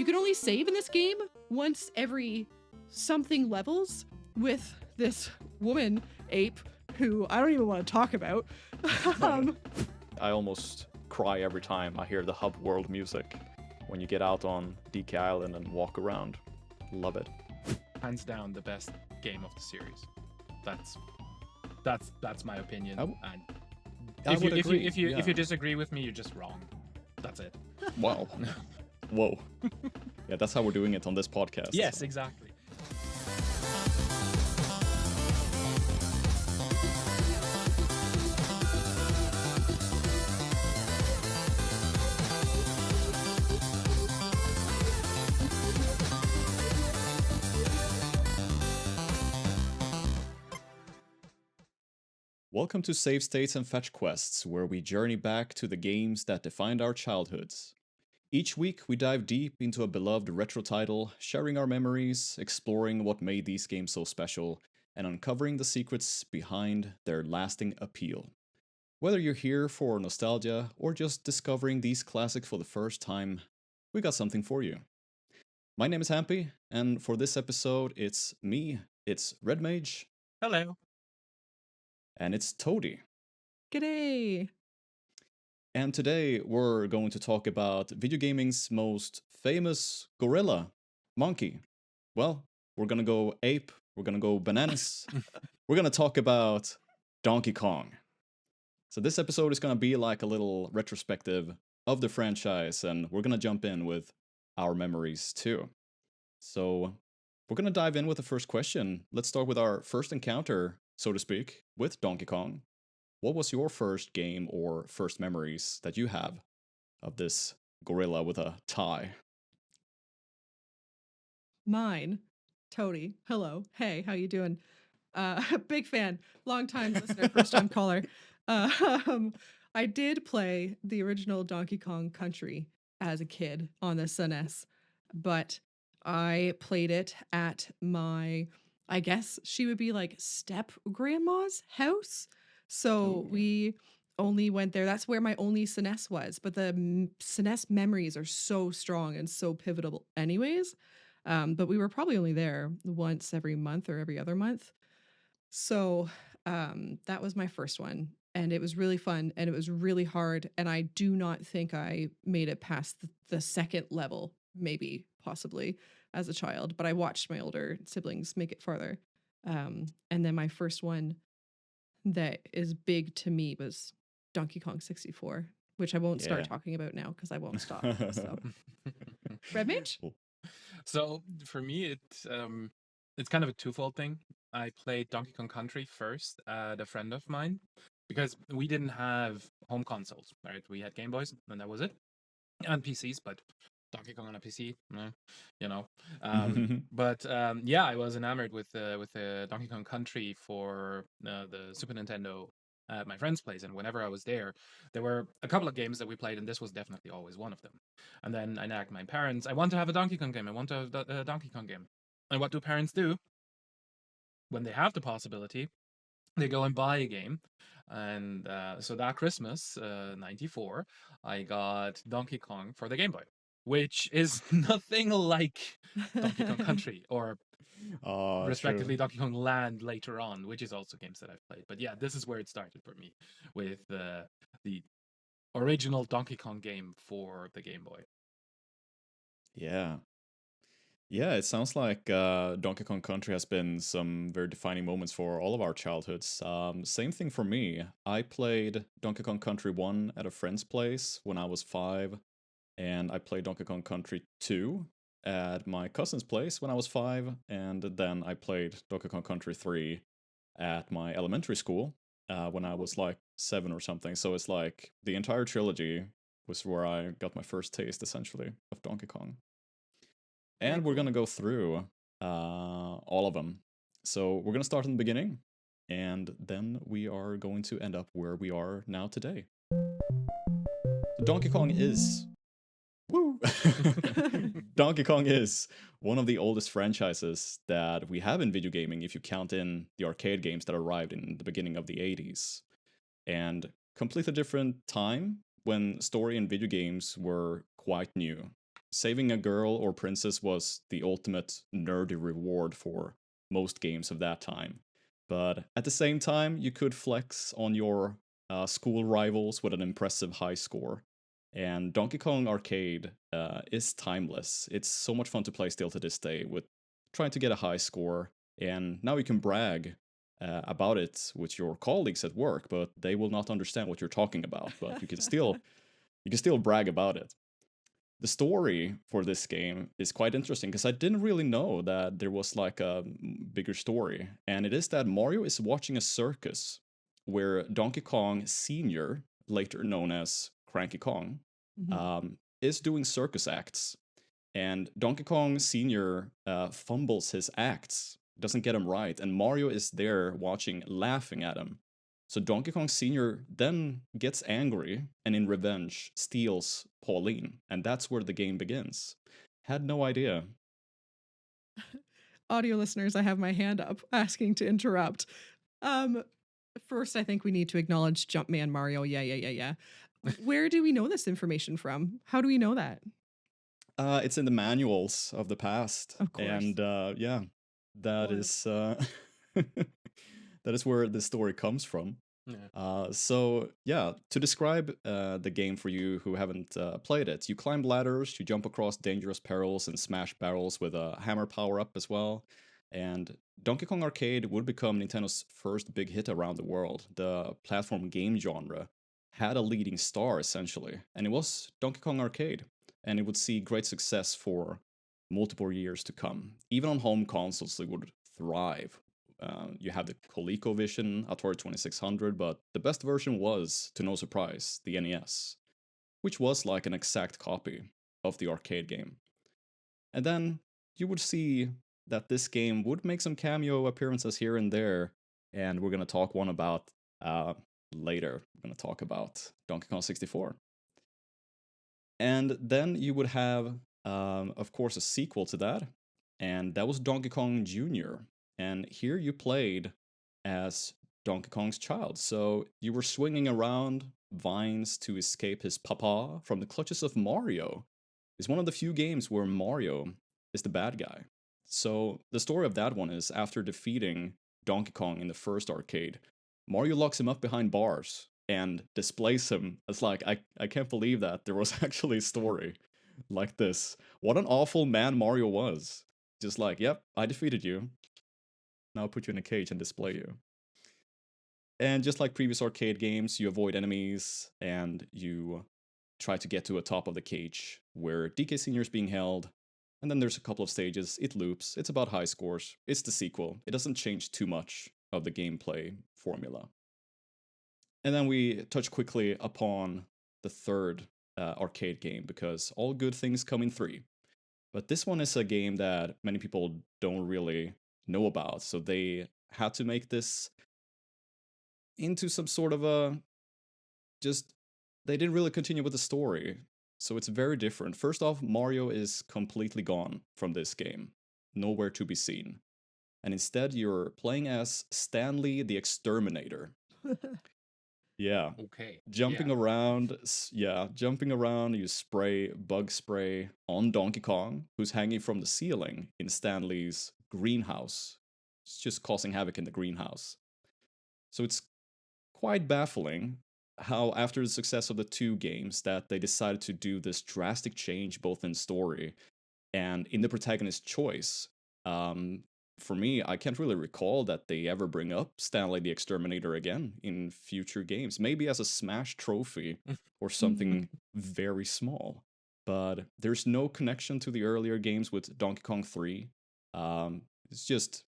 can only save in this game once every something levels with this woman ape who I don't even want to talk about. I almost cry every time I hear the hub world music when you get out on DK Island and walk around. Love it. Hands down the best game of the series. That's my opinion. And if you disagree with me, you're just wrong. That's it. Wow. Whoa. Yeah, that's how we're doing it on this podcast. Yes, exactly. Welcome to Save States and Fetch Quests, where we journey back to the games that defined our childhoods. Each week, we dive deep into a beloved retro title, sharing our memories, exploring what made these games so special, and uncovering the secrets behind their lasting appeal. Whether you're here for nostalgia or just discovering these classics for the first time, we got something for you. My name is Hampy, and for this episode, it's me, it's Red Mage, Hello. and it's Toady. G'day. And today we're going to talk about video gaming's most famous gorilla, monkey. Well, we're gonna go ape, we're gonna go bananas. We're gonna talk about Donkey Kong. So this episode is gonna be like a little retrospective of the franchise, and we're gonna jump in with our memories too. So we're gonna dive in with the first question. Let's start with our first encounter, so to speak, with Donkey Kong. What was your first game or first memories that you have of this gorilla with a tie? Mine, Toady. Hello. Hey, how you doing? Big fan, long time listener, first time caller. I did play the original Donkey Kong Country as a kid on the SNES, but I played it at my, I guess she would be like step grandma's house. So we only went there. That's where my only SNES was. But the SNES memories are so strong and so pivotal, anyways. But we were probably only there once every month or every other month. So that was my first one. And it was really fun and it was really hard. And I do not think I made it past the second level, maybe, possibly, as a child. But I watched my older siblings make it farther. And then my first one that is big to me was Donkey Kong 64, which I won't start talking about now because I won't stop. So, Red Mage? So for me, it's kind of a twofold thing. I played Donkey Kong Country first at a friend of mine because we didn't have home consoles, right? We had Game Boys and that was it, and PCs, but Donkey Kong on a PC, you know. But yeah, I was enamored with Donkey Kong Country for the Super Nintendo at my friend's place, and whenever I was there were a couple of games that we played, and this was definitely always one of them. And then I nagged my parents, I want to have a Donkey Kong game, I want to have a Donkey Kong game. And what do parents do? When they have the possibility, they go and buy a game. And so that Christmas, 94, I got Donkey Kong for the Game Boy, which is nothing like Donkey Kong Country or respectively Donkey Kong Land later on, which is also games that I've played. But yeah, this is where it started for me with the original Donkey Kong game for the Game Boy. Yeah. Yeah, it sounds like Donkey Kong Country has been some very defining moments for all of our childhoods. Same thing for me. I played Donkey Kong Country 1 at a friend's place when I was 5, and I played Donkey Kong Country 2 at my cousin's place when I was 5, and then I played Donkey Kong Country 3 at my elementary school when I was like 7 or something. So it's like the entire trilogy was where I got my first taste, essentially, of Donkey Kong. And we're going to go through all of them. So we're going to start in the beginning, and then we are going to end up where we are now today. Donkey Kong is... Woo! Donkey Kong is one of the oldest franchises that we have in video gaming if you count in the arcade games that arrived in the beginning of the 80s. And completely different time when story and video games were quite new. saving a girl or princess was the ultimate nerdy reward for most games of that time. But at the same time, you could flex on your school rivals with an impressive high score. And Donkey Kong Arcade is timeless. It's so much fun to play still to this day with trying to get a high score. And now you can brag about it with your colleagues at work, but they will not understand what you're talking about. But you can still brag about it. The story for this game is quite interesting because I didn't really know that there was like a bigger story. And it is that Mario is watching a circus where Donkey Kong Sr., later known as Cranky Kong, is doing circus acts. And Donkey Kong Sr. Fumbles his acts, doesn't get him right, and Mario is there watching, laughing at him. So Donkey Kong Sr. then gets angry and in revenge steals Pauline, and that's where the game begins. Had no idea. Audio listeners, I have my hand up asking to interrupt. First, I think we need to acknowledge Jumpman Mario. Yeah. Where do we know this information from? How do we know that? It's in the manuals of the past. Of course. And yeah, that is that is where the story comes from. Yeah. So yeah, to describe the game for you who haven't played it, you climb ladders, you jump across dangerous perils, and smash barrels with a hammer power up as well. And Donkey Kong Arcade would become Nintendo's first big hit around the world. The platform game genre had a leading star essentially, and it was Donkey Kong Arcade, and it would see great success for multiple years to come. Even on home consoles, it would thrive. You have the ColecoVision, Atari 2600, but the best version was, to no surprise, the NES, which was like an exact copy of the arcade game. And then you would see that this game would make some cameo appearances here and there, and we're going to talk one about later. We're going to talk about Donkey Kong 64. And then you would have, of course, a sequel to that, and that was Donkey Kong Jr., and here you played as Donkey Kong's child. So you were swinging around vines to escape his papa from the clutches of Mario. It's one of the few games where Mario is the bad guy. So the story of that one is after defeating Donkey Kong in the first arcade, Mario locks him up behind bars and displays him. It's like, I can't believe that there was actually a story like this. What an awful man Mario was. Just like, yep, I defeated you. Now I'll put you in a cage and display you. And just like previous arcade games, you avoid enemies and you try to get to the top of the cage where DK Sr. is being held. And then there's a couple of stages. It loops. It's about high scores. It's the sequel. It doesn't change too much of the gameplay formula. And then we touch quickly upon the third arcade game because all good things come in three. But this one is a game that many people don't really know about, so they had to make this into some sort of a they didn't really continue with the story, so it's very different. First off, Mario is completely gone from this game, nowhere to be seen, and instead you're playing as Stanley the Exterminator. Yeah. Okay. Jumping around, you spray bug spray on Donkey Kong, who's hanging from the ceiling in Stanley's greenhouse. It's just causing havoc in the greenhouse. So it's quite baffling how after the success of the two games that they decided to do this drastic change both in story and in the protagonist's choice. For me, I can't really recall that they ever bring up Stanley the Exterminator again in future games. Maybe as a Smash trophy or something very small. But there's no connection to the earlier games with Donkey Kong 3. It's just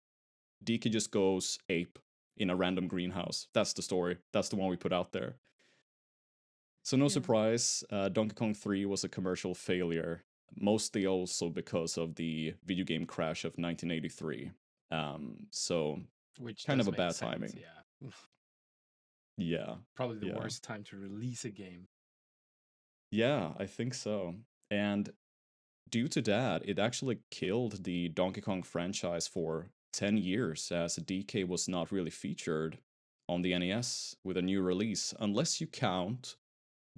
DK just goes ape in a random greenhouse. That's the story. That's the one we put out there. So no surprise, Donkey Kong 3 was a commercial failure, mostly also because of the video game crash of 1983. So Which kind does of a make bad sense, timing. Yeah. Yeah. Probably the Yeah. worst time to release a game. Yeah, I think so. And due to that, it actually killed the Donkey Kong franchise for 10 years, as DK was not really featured on the NES with a new release, unless you count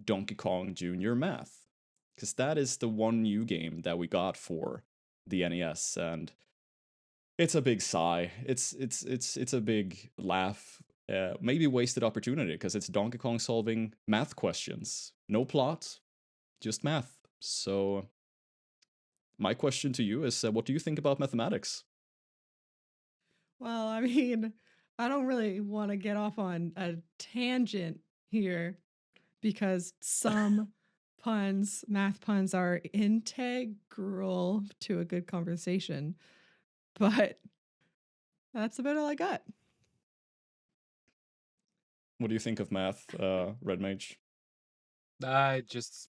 Donkey Kong Jr. Math. because that is the one new game that we got for the NES, and it's a big sigh. It's a big laugh. Maybe wasted opportunity because it's Donkey Kong solving math questions. No plot, just math. So my question to you is, what do you think about mathematics? Well, I mean, I don't really want to get off on a tangent here because some puns, math puns, are integral to a good conversation. But that's about all I got. What do you think of math, Red Mage? I'll just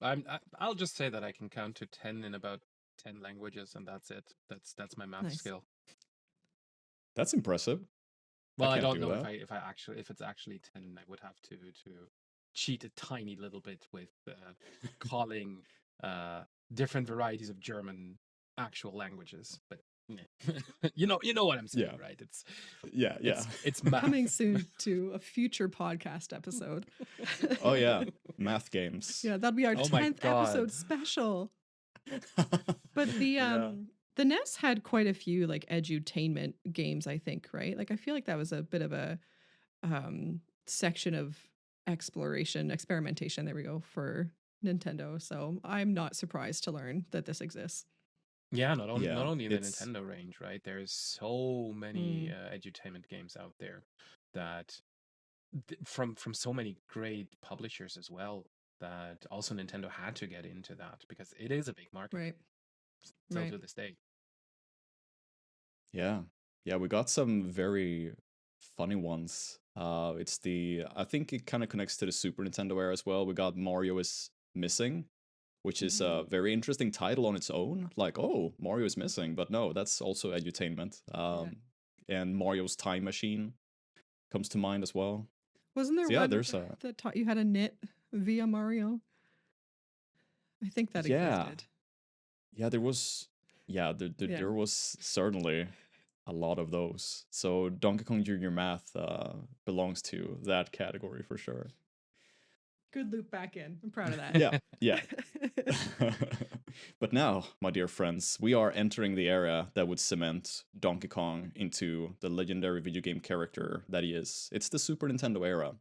say that I can count to 10 in about 10 languages, and that's it. That's my math Nice. skill. That's impressive. Well, I can't don't do know that. if it's actually 10. I would have to cheat a tiny little bit with calling different varieties of German actual languages, but you know what I'm saying, Yeah. right? It's Yeah, yeah. it's math. Coming soon to a future podcast episode. Oh yeah, math games. Yeah, that'll be our Oh my 10th God. episode special. But the Yeah. the NES had quite a few like edutainment games, I think, right? Like I feel like that was a bit of a section of experimentation, there we go, for Nintendo. So I'm not surprised to learn that this exists. Yeah, not Yeah, only in the it's- Nintendo range, right? There's so many edutainment games out there that from so many great publishers as well, that also Nintendo had to get into that because it is a big market Right. still Right. to this day. Yeah. Yeah, we got some very funny ones. I think it kind of connects to the Super Nintendo era as well. We got Mario is Missing, which is a very interesting title on its own. Like, oh, Mario is missing, but no, that's also edutainment. And Mario's Time Machine comes to mind as well. Wasn't there So yeah, one there's a that taught you how to knit via Mario? I think that Yeah. existed. Yeah, there was Yeah. there was certainly a lot of those. So Donkey Kong Jr. Math belongs to that category for sure. Good loop back in. I'm proud of that. Yeah, yeah. But now, my dear friends, we are entering the era that would cement Donkey Kong into the legendary video game character that he is. It's the Super Nintendo era.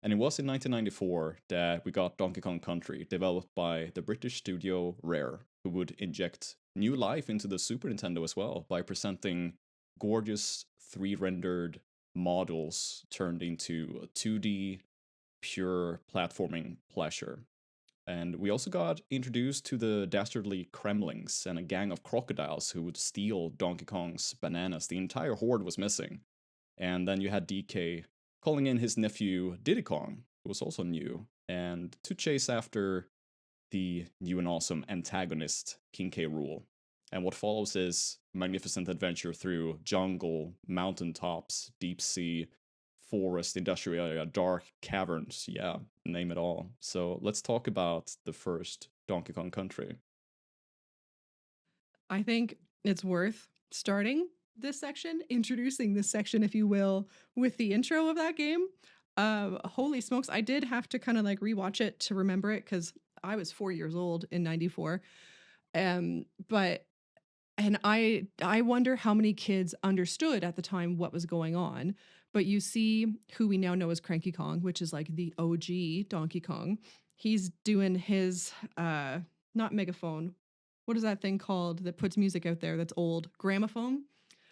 And it was in 1994 that we got Donkey Kong Country, developed by the British studio Rare, who would inject new life into the Super Nintendo as well by presenting gorgeous 3D-rendered models turned into a 2D pure platforming pleasure. And we also got introduced to the dastardly Kremlings and a gang of crocodiles who would steal Donkey Kong's bananas. The entire horde was missing. And then you had DK calling in his nephew Diddy Kong, who was also new, and to chase after the new and awesome antagonist, King K. Rool. And what follows is magnificent adventure through jungle, mountaintops, deep sea, forest, industrial area, dark caverns, yeah, name it all. So let's talk about the first Donkey Kong Country. I think it's worth starting this section, introducing this section, if you will, with the intro of that game. Holy smokes, I did have to kind of like rewatch it to remember it because I was 4 years old in '94. But I wonder how many kids understood at the time what was going on. But you see who we now know as Cranky Kong, which is like the OG Donkey Kong. He's doing his not megaphone. What is that thing called that puts music out there that's old? Gramophone.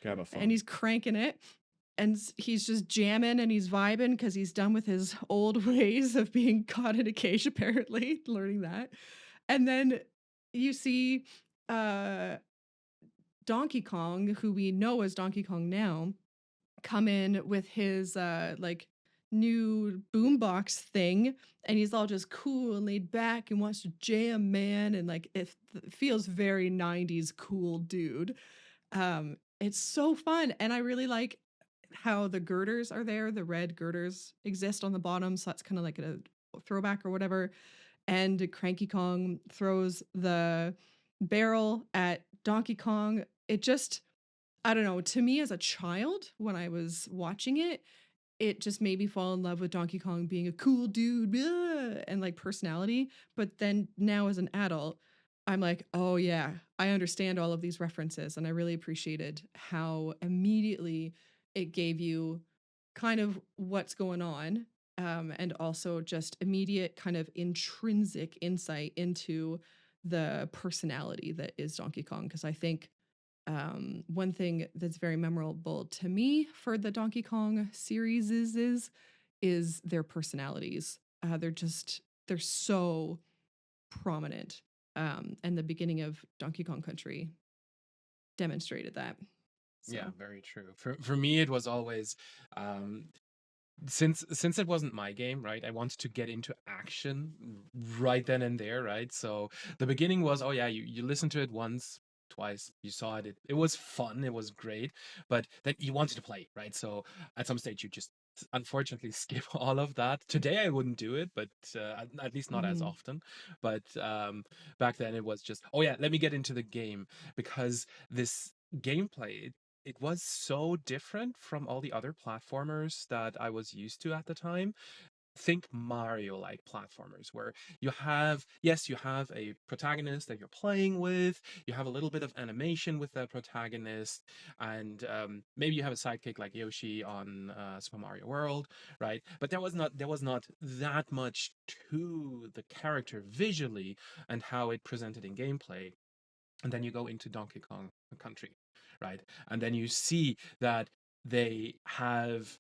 Gramophone. And he's cranking it. And he's just jamming and he's vibing because he's done with his old ways of being caught in a cage, apparently, learning that. And then you see Donkey Kong, who we know as Donkey Kong now, come in with his like new boombox thing, and he's all just cool and laid back and wants to jam, man, and like it feels very 90s cool dude. It's so fun, and I really like how the girders are there. The red girders exist on the bottom, so that's kind of like a throwback or whatever. And Cranky Kong throws the barrel at Donkey Kong. It just, I don't know, to me as a child, when I was watching it, it just made me fall in love with Donkey Kong being a cool dude and like personality. But then now as an adult, I'm like, oh yeah, I understand all of these references. And I really appreciated how immediately it gave you kind of what's going on. And also just immediate kind of intrinsic insight into the personality that is Donkey Kong. Because I think one thing that's very memorable to me for the Donkey Kong series is their personalities. They're so prominent. And the beginning of Donkey Kong Country demonstrated that. Yeah, So, very true. For me, it was always um, since it wasn't my game, right? I wanted to get into action right then and there, right? So the beginning was, oh yeah, you listen to it once, twice, you saw it, it was fun, it was great, but then you wanted to play, right? So at some stage you just unfortunately skip all of that. Today I wouldn't do it, but at least not as mhm. often. But back then it was just, oh yeah, let me get into the game, because this gameplay, it was so different from all the other platformers that I was used to at the time. Think Mario like platformers where you have, yes, you have a protagonist that you're playing with, you have a little bit of animation with that protagonist, and maybe you have a sidekick like Yoshi on Super Mario World, right? But there was not that much to the character visually and how it presented in gameplay. And then you go into Donkey Kong Country, right? And then you see that they have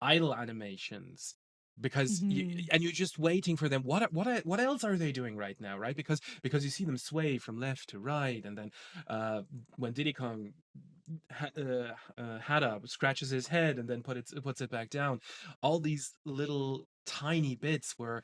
idle animations, because Mhm. and you're just waiting for them. What else are they doing right now, right? Because you see them sway from left to right, and then when Diddy Kong Hada scratches his head and then puts it back down, all these little tiny bits where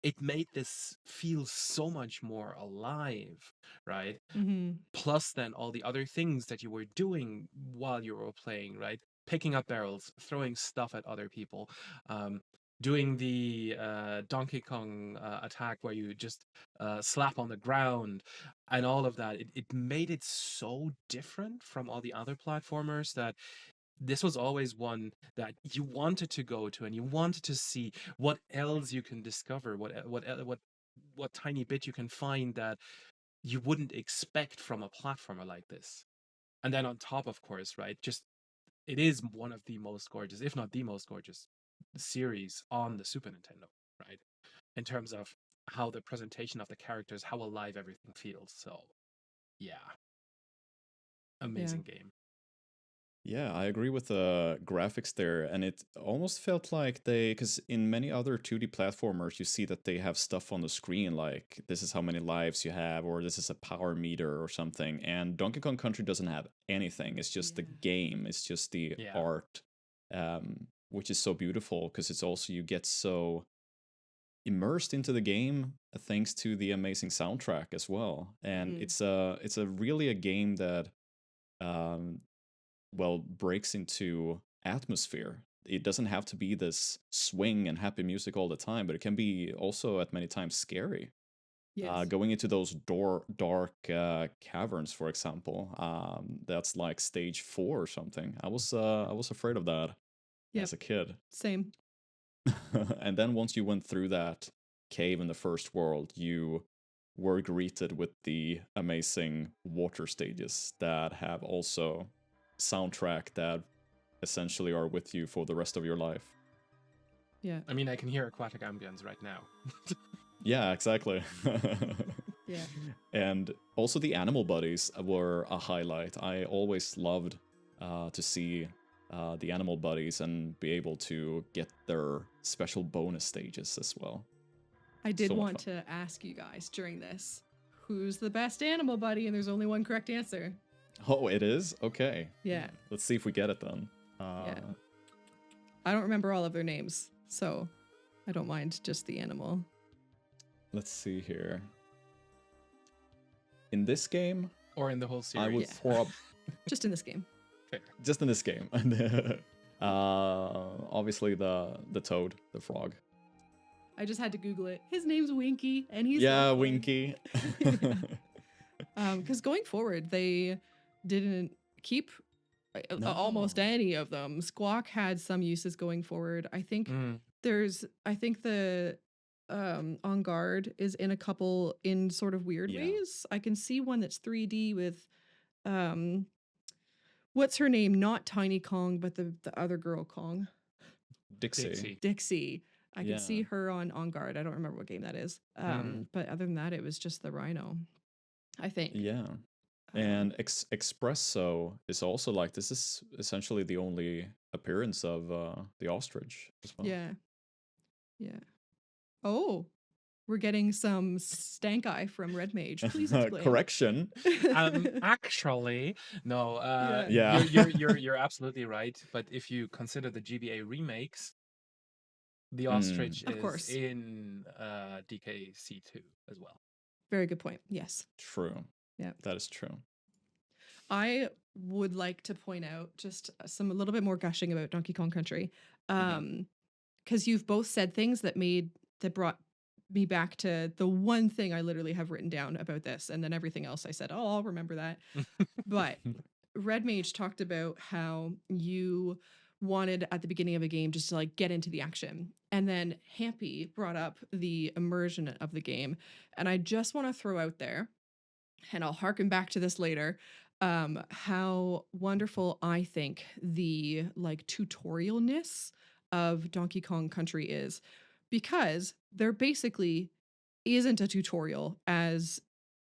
it made this feel so much more alive, right? Mhm. Plus then all the other things that you were doing while you were playing, right? Picking up barrels, throwing stuff at other people, um, doing the Donkey Kong attack where you just slap on the ground, and all of that. It made it so different from all the other platformers that this was always one that you wanted to go to, and you wanted to see what else you can discover, what tiny bit you can find that you wouldn't expect from a platformer like this. And then on top, of course, right, just it is one of the most gorgeous, if not the most gorgeous, series on the Super Nintendo, right? In terms of how the presentation of the characters, how alive everything feels. So, yeah, Yeah. amazing game. Yeah, I agree with the graphics there, and it almost felt like because in many other 2D platformers, you see that they have stuff on the screen like this is how many lives you have, or this is a power meter or something. And Donkey Kong Country doesn't have anything. It's just the Yeah. game. It's just the Yeah. art, which is so beautiful because it's also you get so immersed into the game thanks to the amazing soundtrack as well. And Mhm. it's a really a game that um, well breaks into atmosphere. It doesn't have to be this swing and happy music all the time, but it can be also at many times scary. Yes. Going into those dark caverns, for example, that's like stage 4 or something. I was afraid of that Yep. as a kid. Same. And then once you went through that cave in the first world, you were greeted with the amazing water stages that have also soundtrack that essentially are with you for the rest of your life. Yeah. I mean, I can hear aquatic ambience right now. Yeah, exactly. Yeah. And also the animal buddies were a highlight. I always loved to see the animal buddies and be able to get their special bonus stages as well. I did So much want fun. to ask you guys during this, who's the best animal buddy? And there's only one correct answer. Oh, it is? Okay. Yeah. Let's see if we get it then. Yeah. I don't remember all of their names, so I don't mind just the animal. Let's see here. In this game, Or in the whole I would series. Just in this game. Fair. just in this game. Obviously the toad, the frog. I just had to Google it. His name's Winky, and he's Yeah, so fun. Winky. Because going forward, they didn't keep almost No. any of them. Squawk had some uses going forward. I think Mm, the On Guard is in a couple in sort of weird Yeah. ways. I can see one that's 3D with um what's her name? Not Tiny Kong, but the other girl Kong. Dixie. Dixie. Dixie. I can see Yeah. her on Guard. I don't remember what game that is. But other than that, it was just the Rhino, I think. Yeah. And Espresso is also like, this is essentially the only appearance of the ostrich as well. Yeah. Yeah. Oh, we're getting some stank eye from Red Mage. Please explain. Correction. Actually, no. Yeah. You're absolutely right. But if you consider the GBA remakes, the ostrich Of is course. in DKC2 as well. Very good point. Yes. True. Yeah. That is true. I would like to point out just a little bit more gushing about Donkey Kong Country. Because you've both said things that brought me back to the one thing I literally have written down about this, and then everything else I said, oh, I'll remember that. But Red Mage talked about how you wanted at the beginning of a game just to like get into the action. And then Hampy brought up the immersion of the game. And I just want to throw out there, and I'll harken back to this later, how wonderful I think the like tutorialness of Donkey Kong Country is, because there basically isn't a tutorial as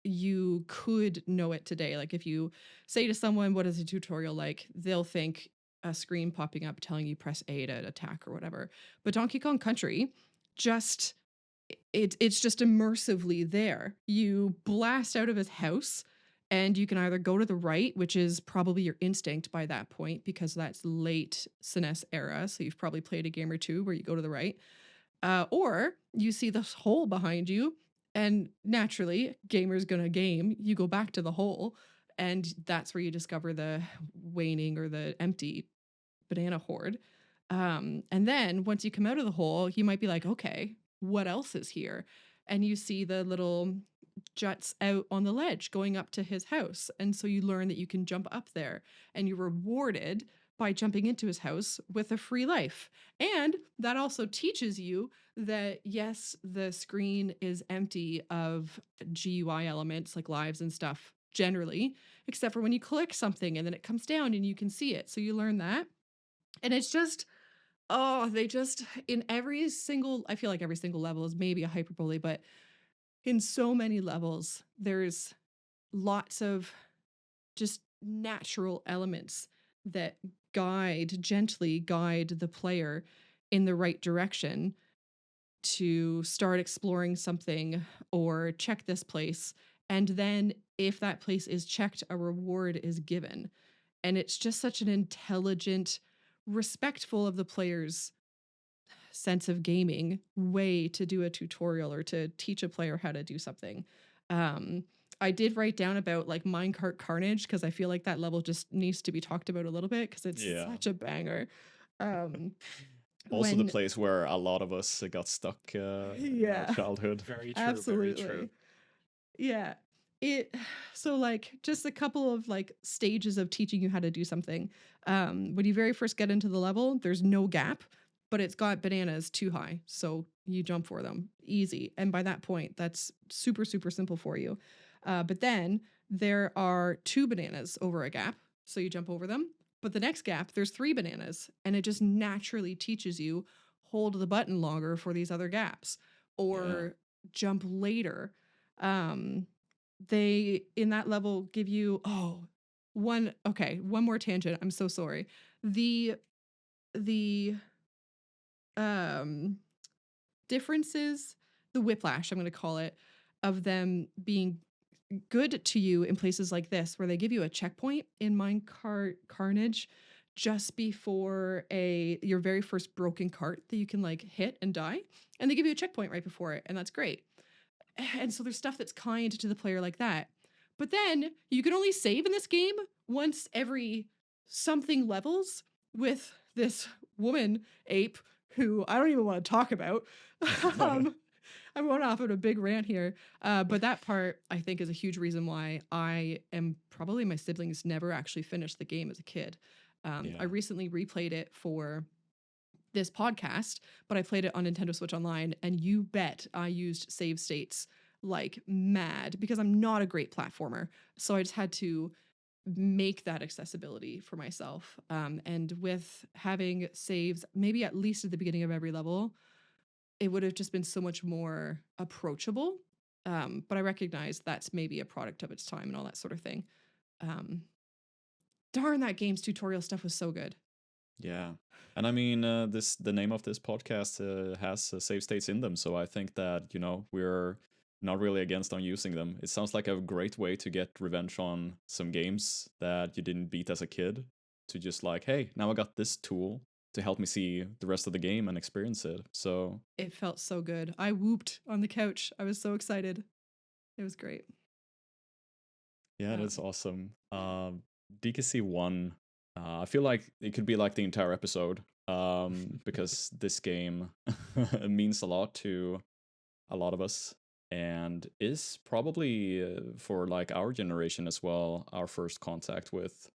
you could know it today. Like if you say to someone, what is a tutorial like? They'll think a screen popping up telling you press A to attack or whatever. But Donkey Kong Country just it's just immersively there. You blast out of his house and you can either go to the right, which is probably your instinct by that point because that's late SNES era. So you've probably played a game or two where you go to the right. Or you see this hole behind you, and naturally, gamer's gonna game. You go back to the hole, and that's where you discover the waning or the empty banana hoard. And then once you come out of the hole, you might be like, okay, what else is here? And you see the little juts out on the ledge going up to his house. And so you learn that you can jump up there, and you're rewarded by jumping into his house with a free life. And that also teaches you that, yes, the screen is empty of GUI elements like lives and stuff generally, except for when you click something and then it comes down and you can see it. So you learn that. And it's just, they just, in every single, I feel like every single level is maybe a hyperbole, but in so many levels, there's lots of just natural elements that gently guide the player in the right direction to start exploring something or check this place. And then if that place is checked, a reward is given. And it's just such an intelligent, respectful of the player's sense of gaming way to do a tutorial or to teach a player how to do something. I did write down about like Minecart Carnage because I feel like that level just needs to be talked about a little bit because it's such a banger. Also the place where a lot of us got stuck in our childhood. Very true. Absolutely. Very true. Yeah. So like just a couple of like stages of teaching you how to do something. When you very first get into the level, there's no gap, but it's got bananas too high. So you jump for them easy. And by that point, that's super, super simple for you. But then there are 2 bananas over a gap. So you jump over them. But the next gap, there's 3 bananas. And it just naturally teaches you hold the button longer for these other gaps or jump later. They, in that level, give you, one more tangent. I'm so sorry. The differences, the whiplash, I'm going to call it, of them being good to you in places like this, where they give you a checkpoint in Minecart Carnage just before your very first broken cart that you can like hit and die, and they give you a checkpoint right before it, and that's great. And so there's stuff that's kind to the player like that. But then you can only save in this game once every something levels with this woman ape who I don't even want to talk about. I'm going off on a big rant here. But that part, I think, is a huge reason why I am probably my siblings never actually finished the game as a kid. I Yeah. recently replayed it for this podcast, but I played it on Nintendo Switch Online, and you bet I used save states like mad because I'm not a great platformer. So I just had to make that accessibility for myself. And with having saves, maybe at least at the beginning of every level, it would have just been so much more approachable. But I recognize that's maybe a product of its time and all that sort of thing. Um, Darn, that game's tutorial stuff was so good. Yeah. And I mean, the name of this podcast has save states in them, so I think that we're not really against on using them. It sounds like a great way to get revenge on some games that you didn't beat as a kid. To just like, hey, now I got this tool to help me see the rest of the game and experience it. So It felt so good. I whooped on the couch. I was so excited. It was great. yeah, Um, that's awesome. DKC 1, I feel like it could be like the entire episode, because this game means a lot to a lot of us and is probably for like our generation as well, our first contact with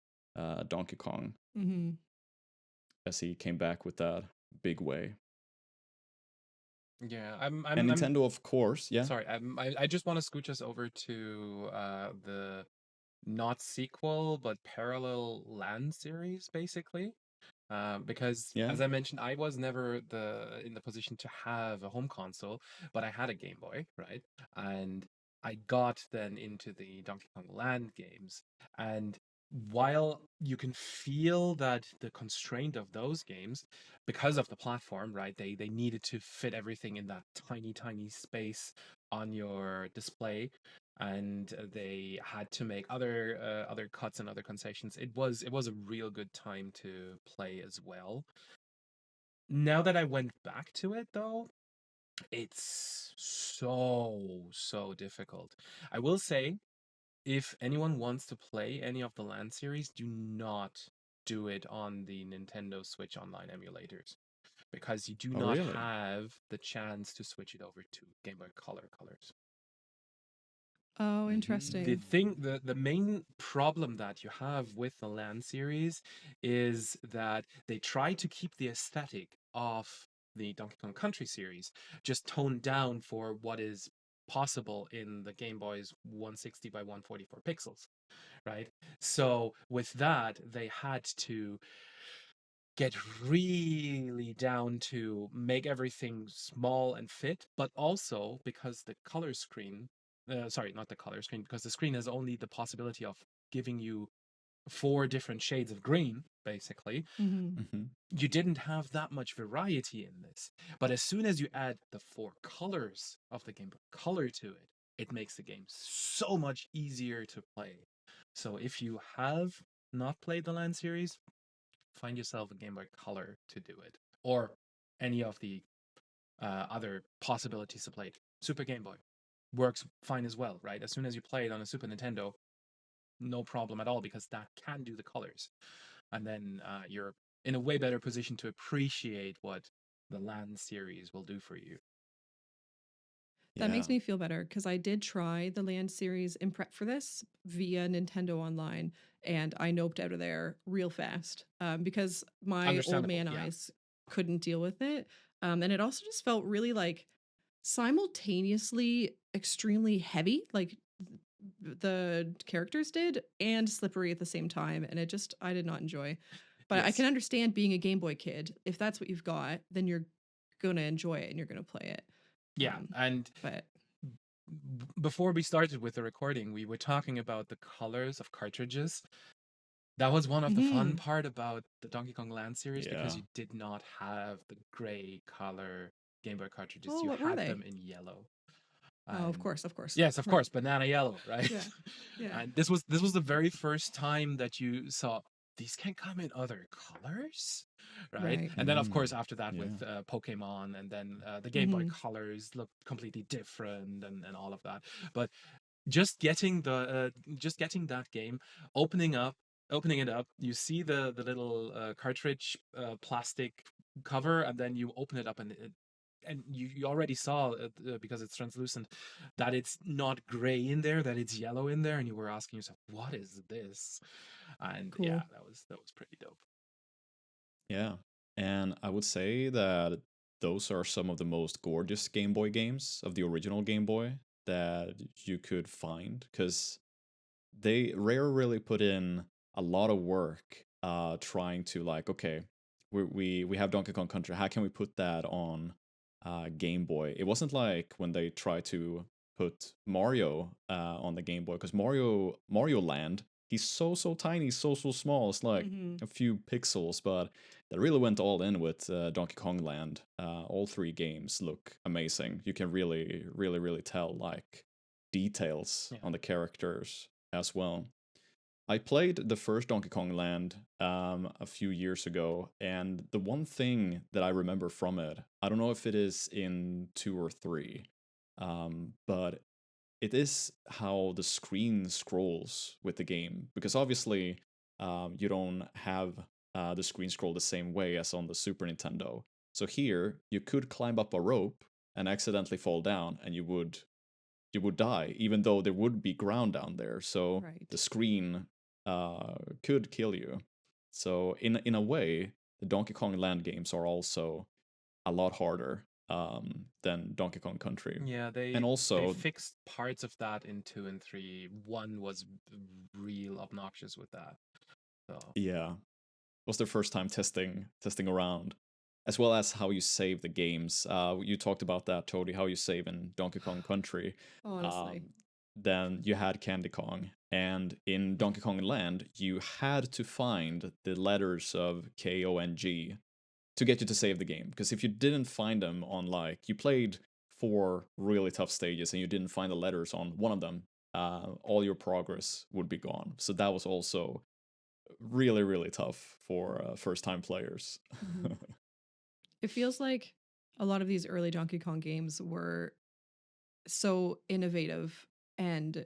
Donkey Kong mhm. as he came back with that big way. Yeah, And I'm Nintendo, of course, yeah. sorry. I just want to scooch us over to the not sequel but parallel land series, basically. Because Yeah. as I mentioned, I was never in the position to have a home console, but I had a Game Boy, right? And I got then into the Donkey Kong Land games. And while you can feel that the constraint of those games, because of the platform, right? They needed to fit everything in that tiny, tiny space on your display, and they had to make other cuts and other concessions. It was a real good time to play as well. Now that I went back to it though, it's so difficult. I will say, if anyone wants to play any of the Land series, do not do it on the Nintendo Switch Online emulators, because you do Oh, not really? have the chance to switch it over to Game Boy Color colors. Oh, The interesting. thing, the main problem that you have with the Land series is that they try to keep the aesthetic of the Donkey Kong Country series just toned down for what is possible in the Game Boy's 160 by 144 pixels, right? So with that, they had to get really down to make everything small and fit, but also because the color screen, sorry, not the color screen, because the screen has only the possibility of giving you 4 different shades of green, basically. Mhm. Hmm. You didn't have that much variety in this. But as soon as you add the 4 colors of the Game Boy Color to it, it makes the game so much easier to play. So if you have not played the Land series, find yourself a Game Boy Color to do it, or any of the other possibilities to play it. Super Game Boy works fine as well, right? As soon as you play it on a Super Nintendo, no problem at all, because that can do the colors, and then you're in a way better position to appreciate what the Land series will do for you. That Yeah. makes me feel better because I did try the Land series in prep for this via Nintendo Online, and I noped out of there real fast because my old Understandable, man yeah. eyes couldn't deal with it. And it also just felt really like simultaneously extremely heavy, like the characters did, and slippery at the same time. And I did not enjoy. But I Yes. can understand being a Game Boy kid. If that's what you've got, then you're going to enjoy it and you're going to play it. Yeah, and But before we started with the recording, we were talking about the colors of cartridges. That was one of the fun Mhm. part about the Donkey Kong Land series, because Yeah. you did not have the gray color Game Boy cartridges. Oh, You what were had they? them in yellow. Oh, of And course, of course. yes, of course, banana yellow, right? Yeah. Yeah. And this was the very first time that you saw these can come in other colors, right? Right. And then of course Mm. after that Yeah. with Pokemon, and then the Game Boy Mhm. colors looked completely different, and all of that. But just getting that game, opening up opening it up, you see the little cartridge plastic cover, and then you open it up, and and you already saw because it's translucent that it's not gray in there, that it's yellow in there, and you were asking yourself, "What is this?" And yeah, Cool. that was pretty dope. Yeah. And I would say that those are some of the most gorgeous Game Boy games of the original Game Boy that you could find, because Rare really put in a lot of work trying to, like, okay, we have Donkey Kong Country, how can we put that on Game Boy? It wasn't like when they tried to put Mario on the Game Boy, because Mario Land, he's so tiny, so small, it's like Hmm. a few pixels, but they really went all in with Donkey Kong Land. All three games look amazing. You can really tell, like, details Yeah. on the characters as well. I played the first Donkey Kong Land a few years ago, and the one thing that I remember from it, I don't know if it is in 2 or 3, but it is how the screen scrolls with the game. Because obviously, you don't have the screen scroll the same way as on the Super Nintendo. So here, you could climb up a rope and accidentally fall down, and you would die, even though there would be ground down there. So Right. the screen could kill you. So in a way, the Donkey Kong Land games are also a lot harder than Donkey Kong Country. Yeah, And they also, fixed parts of that in 2 and 3. One was real obnoxious with that. So yeah, was their first time testing around, as well as how you save the games. You talked about that, Tony, how you save in Donkey Kong Country. Honestly. Um, then you had Candy Kong, and in Donkey Kong Land, you had to find the letters of K, O, and G to get you to save the game. Because if you didn't find them on, like, you played 4 really tough stages and you didn't find the letters on one of them, all your progress would be gone. So that was also really tough for first time players. Hmm. It feels like a lot of these early Donkey Kong games were so innovative and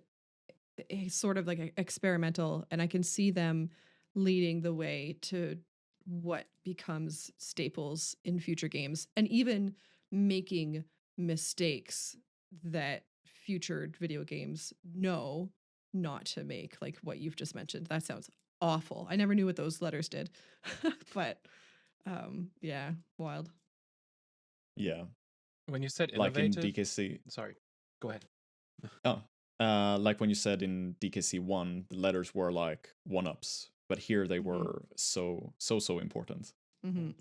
sort of like experimental, and I can see them leading the way to what becomes staples in future games, and even making mistakes that future video games know not to make, like what you've just mentioned. That sounds awful. I never knew what those letters did. But yeah, wild. Yeah, when you said like in innovative, DKC. sorry, go ahead. Oh, like when you said in DKC 1, the letters were like 1-ups, but here they Hmm. were so important. Yeah. Hmm.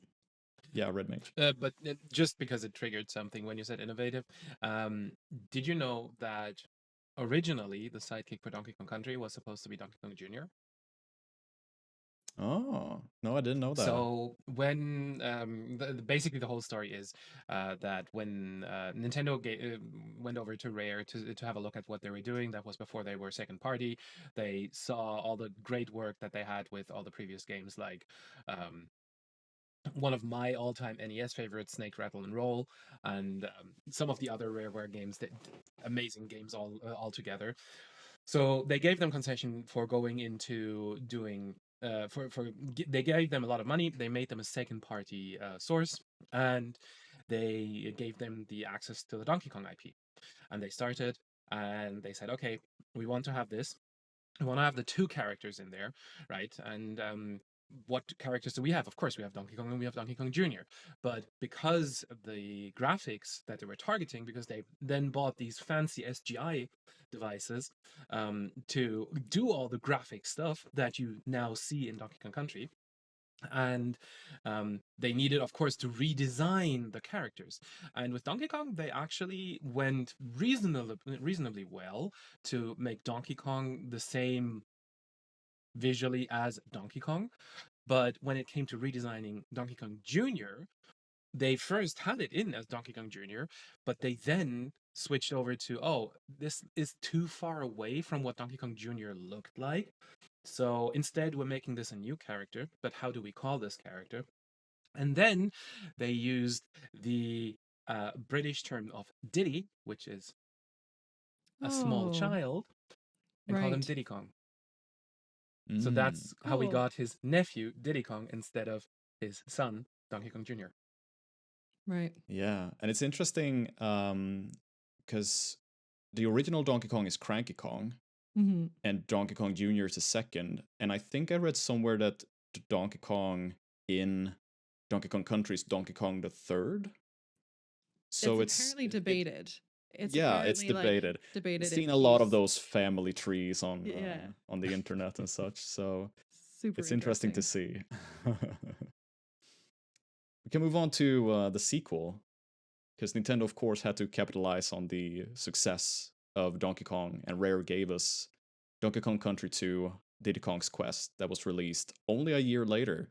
Yeah, Red Mage. But just because it triggered something when you said innovative, um, did you know that originally the sidekick for Donkey Kong Country was supposed to be Donkey Kong Jr.? Oh, no, I didn't know that. So when basically the whole story is that when Nintendo went over to Rare to have a look at what they were doing, that was before they were second party. They saw all the great work that they had with all the previous games, like um, one of my all-time NES favorites, Snake Rattle and Roll, and some of the other Rareware games, that amazing games all together. So they gave them concession for going into doing they gave them a lot of money. They made them a second party source, and they gave them the access to the Donkey Kong IP. And they started, and they said, okay, we want to have this. We want to have the two characters in there, right? And what characters do we have? Of course, we have Donkey Kong and we have Donkey Kong Jr. But because of the graphics that they were targeting, because they then bought these fancy SGI devices to do all the graphic stuff that you now see in Donkey Kong Country, and they needed, of course, to redesign the characters. And with Donkey Kong, they actually went reasonably well to make Donkey Kong the same visually as Donkey Kong. But when it came to redesigning Donkey Kong Jr., they first had it in as Donkey Kong Jr., but they then switched over to, oh, this is too far away from what Donkey Kong Jr. looked like. So instead, we're making this a new character, but how do we call this character? And then they used the British term of Diddy, which is a small Oh, child, and called him right. Diddy Kong. So Mm. that's how we Cool. got his nephew, Diddy Kong, instead of his son, Donkey Kong Jr. Right. Yeah, and it's interesting because the original Donkey Kong is Cranky Kong, Hmm. and Donkey Kong Jr. is the second. And I think I read somewhere that Donkey Kong in Donkey Kong Country is Donkey Kong the third. It's So apparently it debated. It's yeah, it's apparently like debated. I've debated if seen a lot of he's those family trees yeah, on the internet and such. So super it's interesting to interesting. see. We can move on to the sequel, because Nintendo, of course, had to capitalize on the success of Donkey Kong, and Rare gave us Donkey Kong Country 2, Diddy Kong's Quest, that was released only a year later.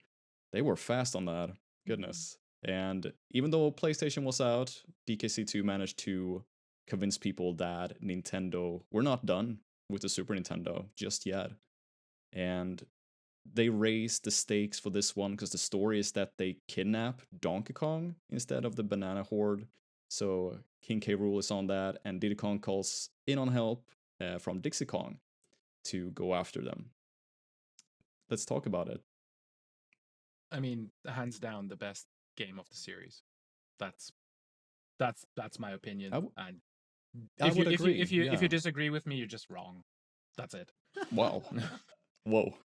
They were fast on that, Mhm. goodness. And even though PlayStation was out, DKC2 managed to convince people that Nintendo were not done with the Super Nintendo just yet. And they raised the stakes for this one because the story is that they kidnap Donkey Kong instead of the Banana Horde. So King K. Rool is on that, and Diddy Kong calls in on help from Dixie Kong to go after them. Let's talk about it. I mean, hands down, the best game of the series. That's that's my I, opinion. w- And I would agree. if you Yeah. disagree with me, you're just wrong. That's it. Wow. Whoa.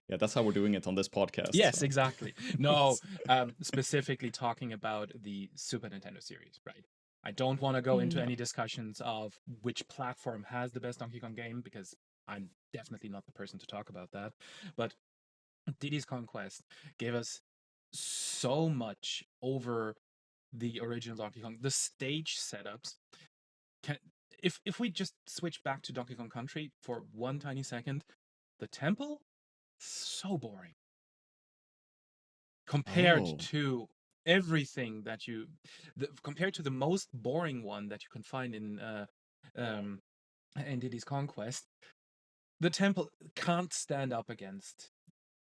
Yeah, that's how we're doing it on this podcast. Yes, So. exactly. No, specifically talking about the Super Nintendo series, right? I don't want to go into Mm. any discussions of which platform has the best Donkey Kong game because I'm definitely not the person to talk about that. But Diddy's Conquest gave us so much over the original Donkey Kong. The stage setups can if we just switch back to Donkey Kong Country for one tiny second, the temple so boring compared Oh. to everything that compared to the most boring one that you can find um in Diddy's Conquest. The temple can't stand up against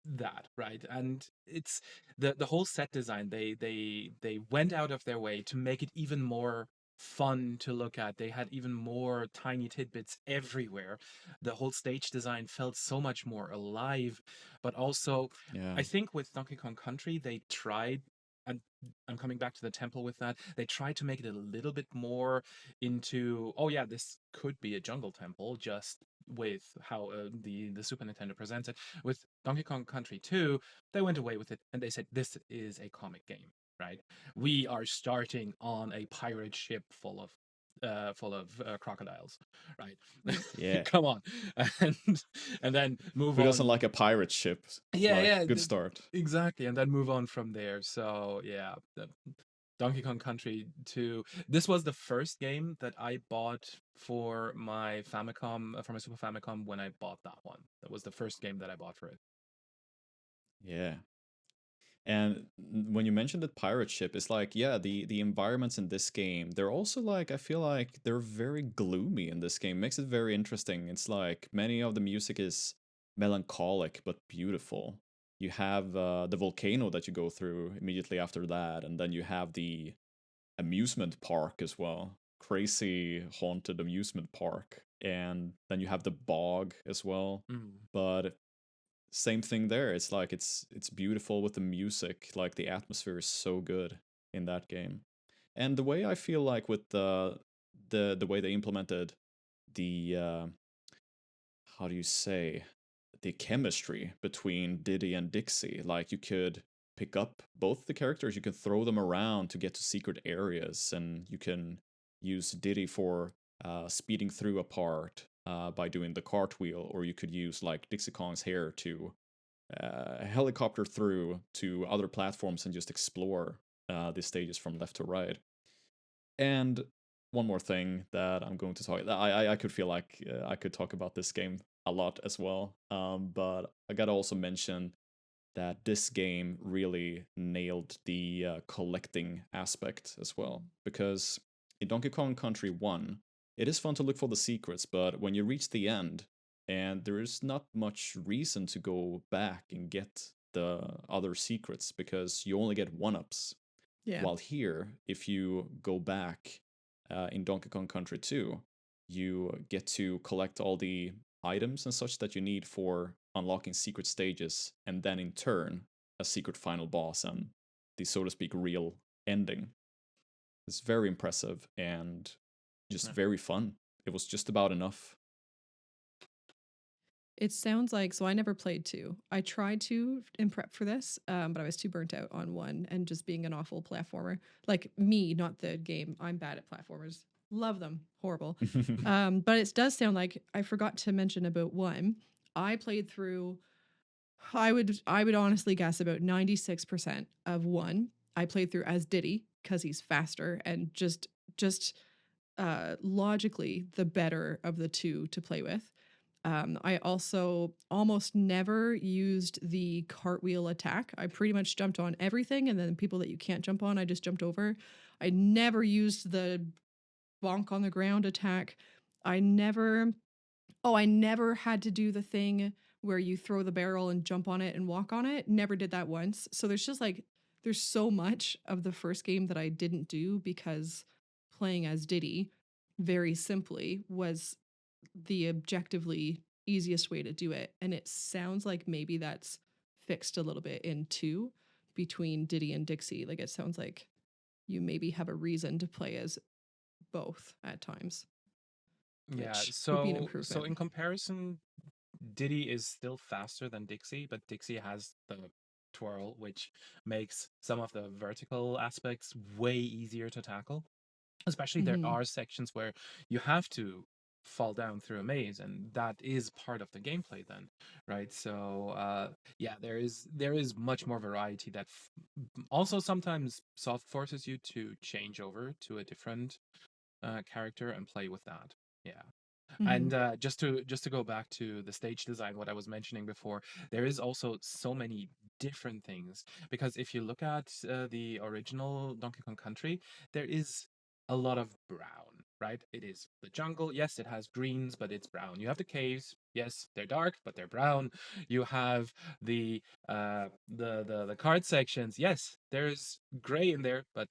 that, right? And it's the whole set design. They went out of their way to make it even more fun to look at. They had even more tiny tidbits everywhere. The whole stage design felt so much more alive. But also, Yeah. I think with Donkey Kong Country, they tried, and I'm coming back to the temple with that. They tried to make it a little bit more into, oh yeah, this could be a jungle temple, just with how the Super Nintendo presents it. With Donkey Kong Country 2, they went away with it and they said this is a comic game, right? We are starting on a pirate ship full of crocodiles, right? Yeah. Come on, and and then move Who doesn't on. like a pirate ship? Yeah, Like, yeah, good start. exactly, and then move on from there. So yeah, Donkey Kong Country 2. This was the first game that I bought for my Famicom, for my Super Famicom when I bought that one. That was the first game that I bought for it. Yeah. And when you mentioned the pirate ship, it's like, yeah, the environments in this game, they're also like, I feel like they're very gloomy in this game. Makes it very interesting. It's like many of the music is melancholic but beautiful. You have the volcano that you go through immediately after that, and then you have the amusement park as well. Crazy haunted amusement park. And then you have the bog as well. Mm. But same thing there. It's like it's beautiful with the music. Like the atmosphere is so good in that game. And the way I feel like with the way they implemented the how do you say, the chemistry between Diddy and Dixie, like you could pick up both the characters, you can throw them around to get to secret areas, and you can use Diddy for speeding through a part by doing the cartwheel, or you could use like Dixie Kong's hair to helicopter through to other platforms and just explore the stages from left to right. And one more thing that I'm going to talk, I could feel like I could talk about this game a lot as well, but I gotta also mention that this game really nailed the collecting aspect as well, because in Donkey Kong Country 1, it is fun to look for the secrets, but when you reach the end, and there is not much reason to go back and get the other secrets because you only get one-ups. Yeah. While here, if you go back in Donkey Kong Country 2, you get to collect all the items and such that you need for unlocking secret stages, and then in turn, a secret final boss and the, so to speak, real ending. It's very impressive and just Yeah. very fun. It was just about enough. It sounds like, so I never played 2. I tried to in prep for this, but I was too burnt out on 1 and just being an awful platformer. Like me, not the game. I'm bad at platformers. Love them. Horrible. But it does sound like I forgot to mention about 1. I played through, I would honestly guess about 96% of 1. I played through as Diddy because he's faster and just logically the better of the 2 to play with. I also almost never used the cartwheel attack. I pretty much jumped on everything, and then people that you can't jump on, I just jumped over. I never used the bonk on the ground attack. I never, I never had to do the thing where you throw the barrel and jump on it and walk on it. Never did that once. So there's just like, there's so much of the first game that I didn't do because playing as Diddy very simply was the objectively easiest way to do it. And it sounds like maybe that's fixed a little bit in 2 between Diddy and Dixie. Like it sounds like you maybe have a reason to play as both at times, Yeah, which would be an so improvement. in comparison, Diddy is still faster than Dixie, but Dixie has the twirl, which makes some of the vertical aspects way easier to tackle. Especially there Hmm. are sections where you have to fall down through a maze, and that is part of the gameplay then, right? So yeah, there is much more variety that also sometimes soft forces you to change over to a different character and play with that. Yeah. Hmm. And just to go back to the stage design, what I was mentioning before, there is also so many different things, because if you look at the original Donkey Kong Country, there is a lot of brown, right? It is the jungle. Yes, it has greens, but it's brown. You have the caves. Yes, they're dark, but they're brown. You have the card sections. Yes, there's gray in there, but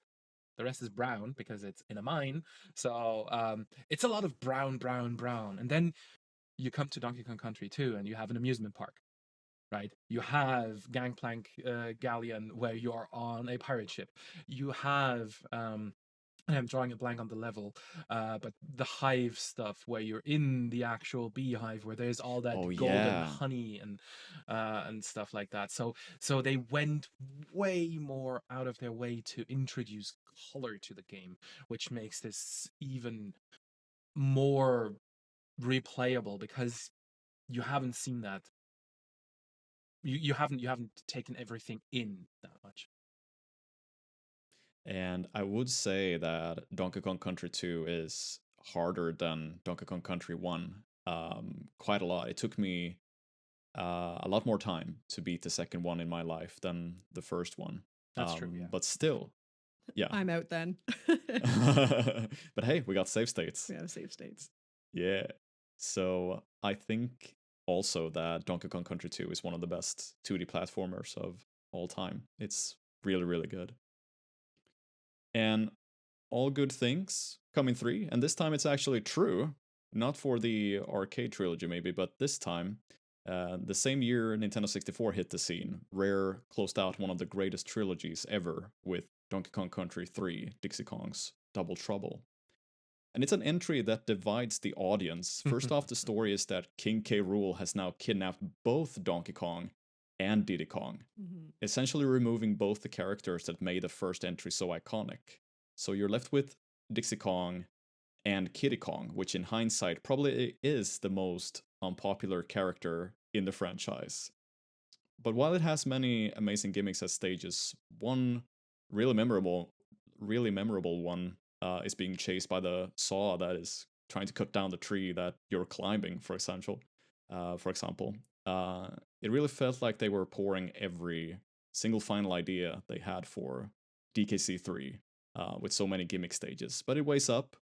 the rest is brown because it's in a mine. So it's a lot of brown, brown, brown. And then you come to Donkey Kong Country 2 and you have an amusement park, right? You have Gangplank Galleon where you're on a pirate ship. You have and I'm drawing a blank on the level, but the hive stuff where you're in the actual beehive where there's all Oh that golden yeah. honey and stuff like that. So they went way more out of their way to introduce color to the game, which makes this even more replayable because you haven't seen that. You haven't taken everything in that much. And I would say that Donkey Kong Country 2 is harder than Donkey Kong Country 1, quite a lot. It took me a lot more time to beat the second one in my life than the first one. That's true, yeah. But still, yeah. I'm out then. But hey, we got save states. We have save states. Yeah. So I think also that Donkey Kong Country 2 is one of the best 2D platformers of all time. It's really, really good. And all good things come in 3, and this time it's actually true. Not for the arcade trilogy, maybe, but this time, the same year Nintendo 64 hit the scene, Rare closed out one of the greatest trilogies ever with Donkey Kong Country 3, Dixie Kong's Double Trouble. And it's an entry that divides the audience. First off, the story is that King K. Rool has now kidnapped both Donkey Kong and Diddy Kong, essentially removing both the characters that made the first entry so iconic. So you're left with Dixie Kong and Kiddy Kong, which in hindsight probably is the most unpopular character in the franchise. But while it has many amazing gimmicks as stages, one really memorable one is being chased by the saw that is trying to cut down the tree that you're climbing, for example. It really felt like they were pouring every single final idea they had for DKC3 with so many gimmick stages. But it weighs up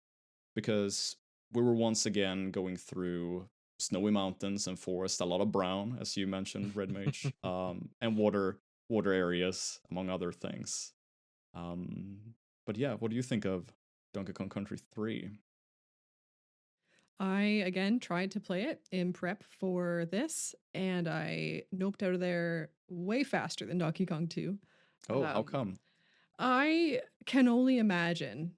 because we were once again going through snowy mountains and forest, a lot of brown, as you mentioned, Red Mage, and water areas, among other things. But yeah, what do you think of Donkey Kong Country 3? I again tried to play it in prep for this, and I noped out of there way faster than Donkey Kong 2. Oh, how Um, come? I can only imagine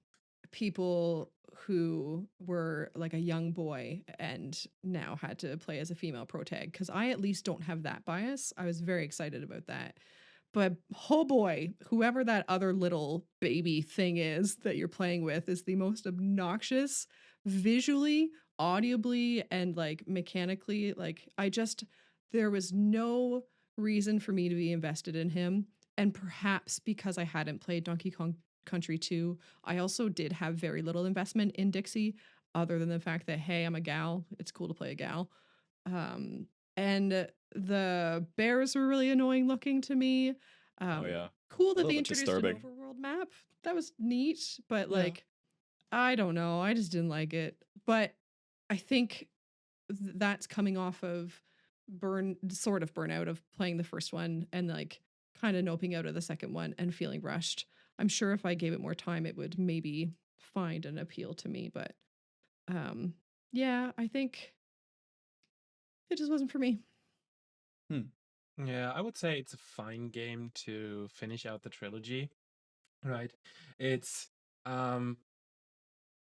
people who were like a young boy and now had to play as a female pro tag, because I at least don't have that bias. I was very excited about that. But oh boy, whoever that other little baby thing is that you're playing with is the most obnoxious visually, audibly, and like mechanically. Like, there was no reason for me to be invested in him. And perhaps because I hadn't played Donkey Kong Country 2, I also did have very little investment in Dixie, other than the fact that, hey, I'm a gal. It's cool to play a gal. Um, and the bears were really annoying looking to me. Oh yeah, Cool a that little they bit introduced an disturbing. overworld map. That was neat, but Yeah. like, I don't know. I just didn't like it. But I think that's coming off of sort of burnout of playing the first one and like kind of noping out of the second one and feeling rushed. I'm sure if I gave it more time, it would maybe find an appeal to me. But um, yeah, I think it just wasn't for me. Yeah, I would say it's a fine game to finish out the trilogy, right? It's um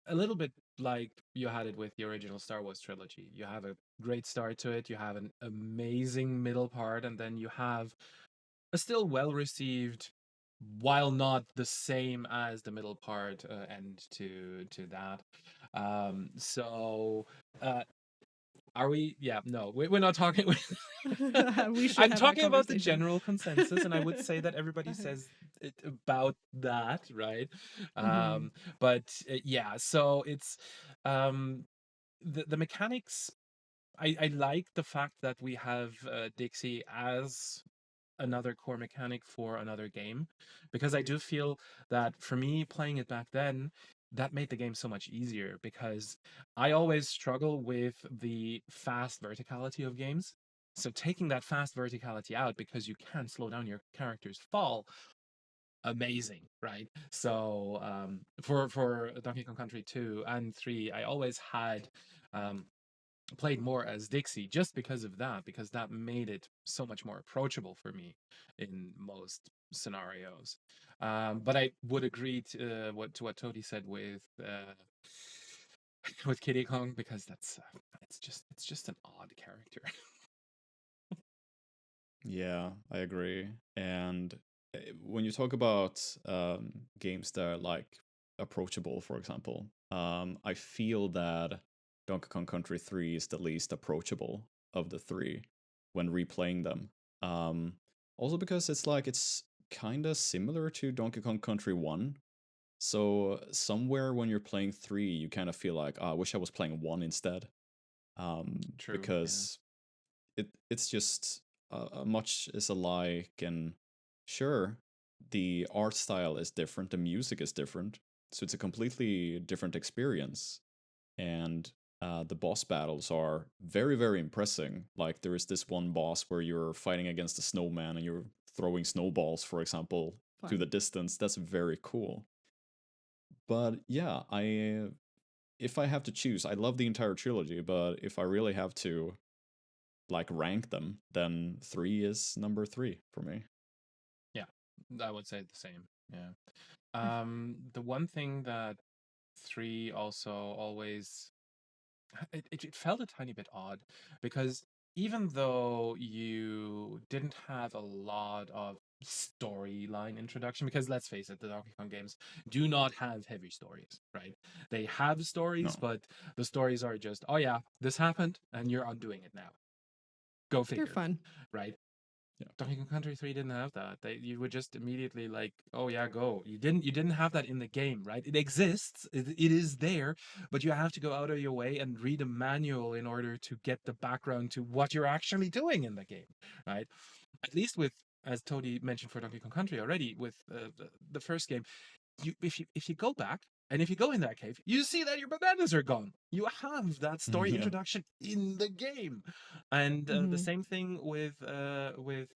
a little bit like you had it with the original Star Wars trilogy. You have a great start to it, you have an amazing middle part, and then you have a still well received, while not the same as the middle part, end to that. So are we? Yeah, no, we're not talking. We should I'm have that talking about the conversation. general consensus, and I would say that everybody says it about that, right? Mhm. But yeah, so it's um, the mechanics. I like the fact that we have Dixie as another core mechanic for another game, because I do feel that for me playing it back then, that made the game so much easier, because I always struggle with the fast verticality of games. So taking that fast verticality out because you can't slow down your character's fall, amazing, right? So for Donkey Kong Country 2 and 3, I always had played more as Dixie just because of that, because that made it so much more approachable for me in most scenarios. But I would agree to what Tony said with with Kiddy Kong, because that's it's just an odd character. Yeah, I agree. And when you talk about games that are like approachable, for example, I feel that Donkey Kong Country 3 is the least approachable of the three when replaying them. Um, Also because it's kind of similar to Donkey Kong Country 1. So somewhere when you're playing 3, you kind of feel like, I wish I was playing 1 instead. True. Yeah. Because it's just much is alike, and sure, the art style is different, the music is different, so it's a completely different experience. And the boss battles are very, very impressive. Like there is this one boss where you're fighting against a snowman and you're throwing snowballs, for example, to the Fun. distance. That's very cool. But yeah, I if I have to choose, I love the entire trilogy, but if I really have to like rank them, then 3 is number 3 for me. Yeah, I would say the same. Yeah. I The one thing that 3 also always it felt a tiny bit odd, because even though you didn't have a lot of storyline introduction, because let's face it, the Donkey Kong games do not have heavy stories, right? They have stories, No. but the stories are just, oh yeah, this happened and you're undoing it now. Go They're figure, fun. right? Yeah. Donkey Kong Country 3 didn't have that. You would just immediately like, oh yeah, go. You didn't have that in the game, right? It exists. It is there, but you have to go out of your way and read a manual in order to get the background to what you're actually doing in the game, right? At least with, as Tony mentioned for Donkey Kong Country already, with the first game, if you go back and if you go in that cave, you see that your bananas are gone. You have that story Yeah. introduction in the game, and the Mhm. same thing with Donkey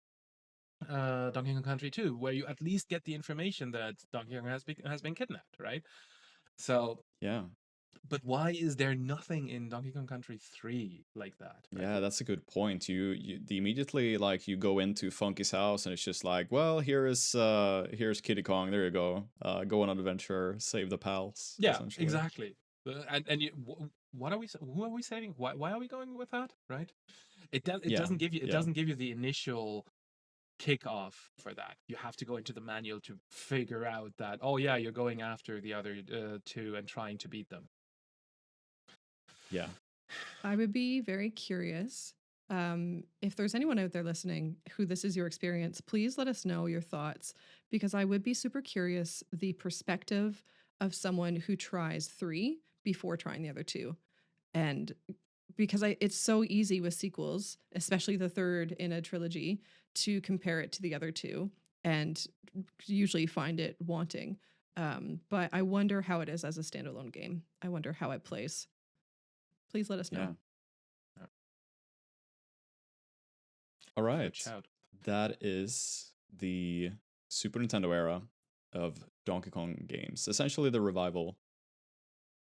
Kong Country 2, where you at least get the information that Donkey Kong has been kidnapped, right? So Yeah. But why is there nothing in Donkey Kong Country 3 like that? Right? Yeah, that's a good point. The immediately like you go into Funky's house and it's just like, well, here's Kiddy Kong. There you go. Go on an adventure, save the pals, Yeah, essentially. exactly. And what are we? Who are we saving? Why are we going with that? Right? It Yeah, doesn't give you yeah, the initial kickoff for that. You have to go into the manual to figure out that, oh yeah, you're going after the other two and trying to beat them. yeah. I would be very curious. If there's anyone out there listening who this is your experience, please let us know your thoughts because I would be super curious the perspective of someone who tries 3 before trying the other two. And because it's so easy with sequels, especially the third in a trilogy, to compare it to the other two and usually find it wanting. But I wonder how it is as a standalone game. I wonder how it plays. Please let us know. Yeah. Yeah. All Good right. shout. That is the Super Nintendo era of Donkey Kong games, essentially the revival.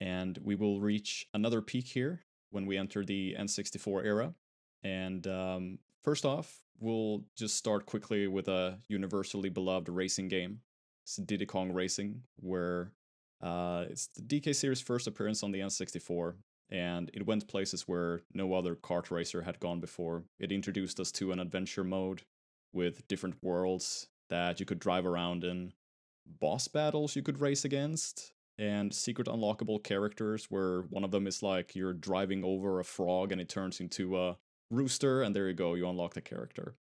And we will reach another peak here when we enter the N64 era. And first off, we'll just start quickly with a universally beloved racing game. It's Diddy Kong Racing, where it's the DK series' first appearance on the N64, and it went places where no other kart racer had gone before. It introduced us to an adventure mode with different worlds that you could drive around in, boss battles you could race against, and secret unlockable characters where one of them is like you're driving over a frog and it turns into a rooster, and there you go, you unlock the character.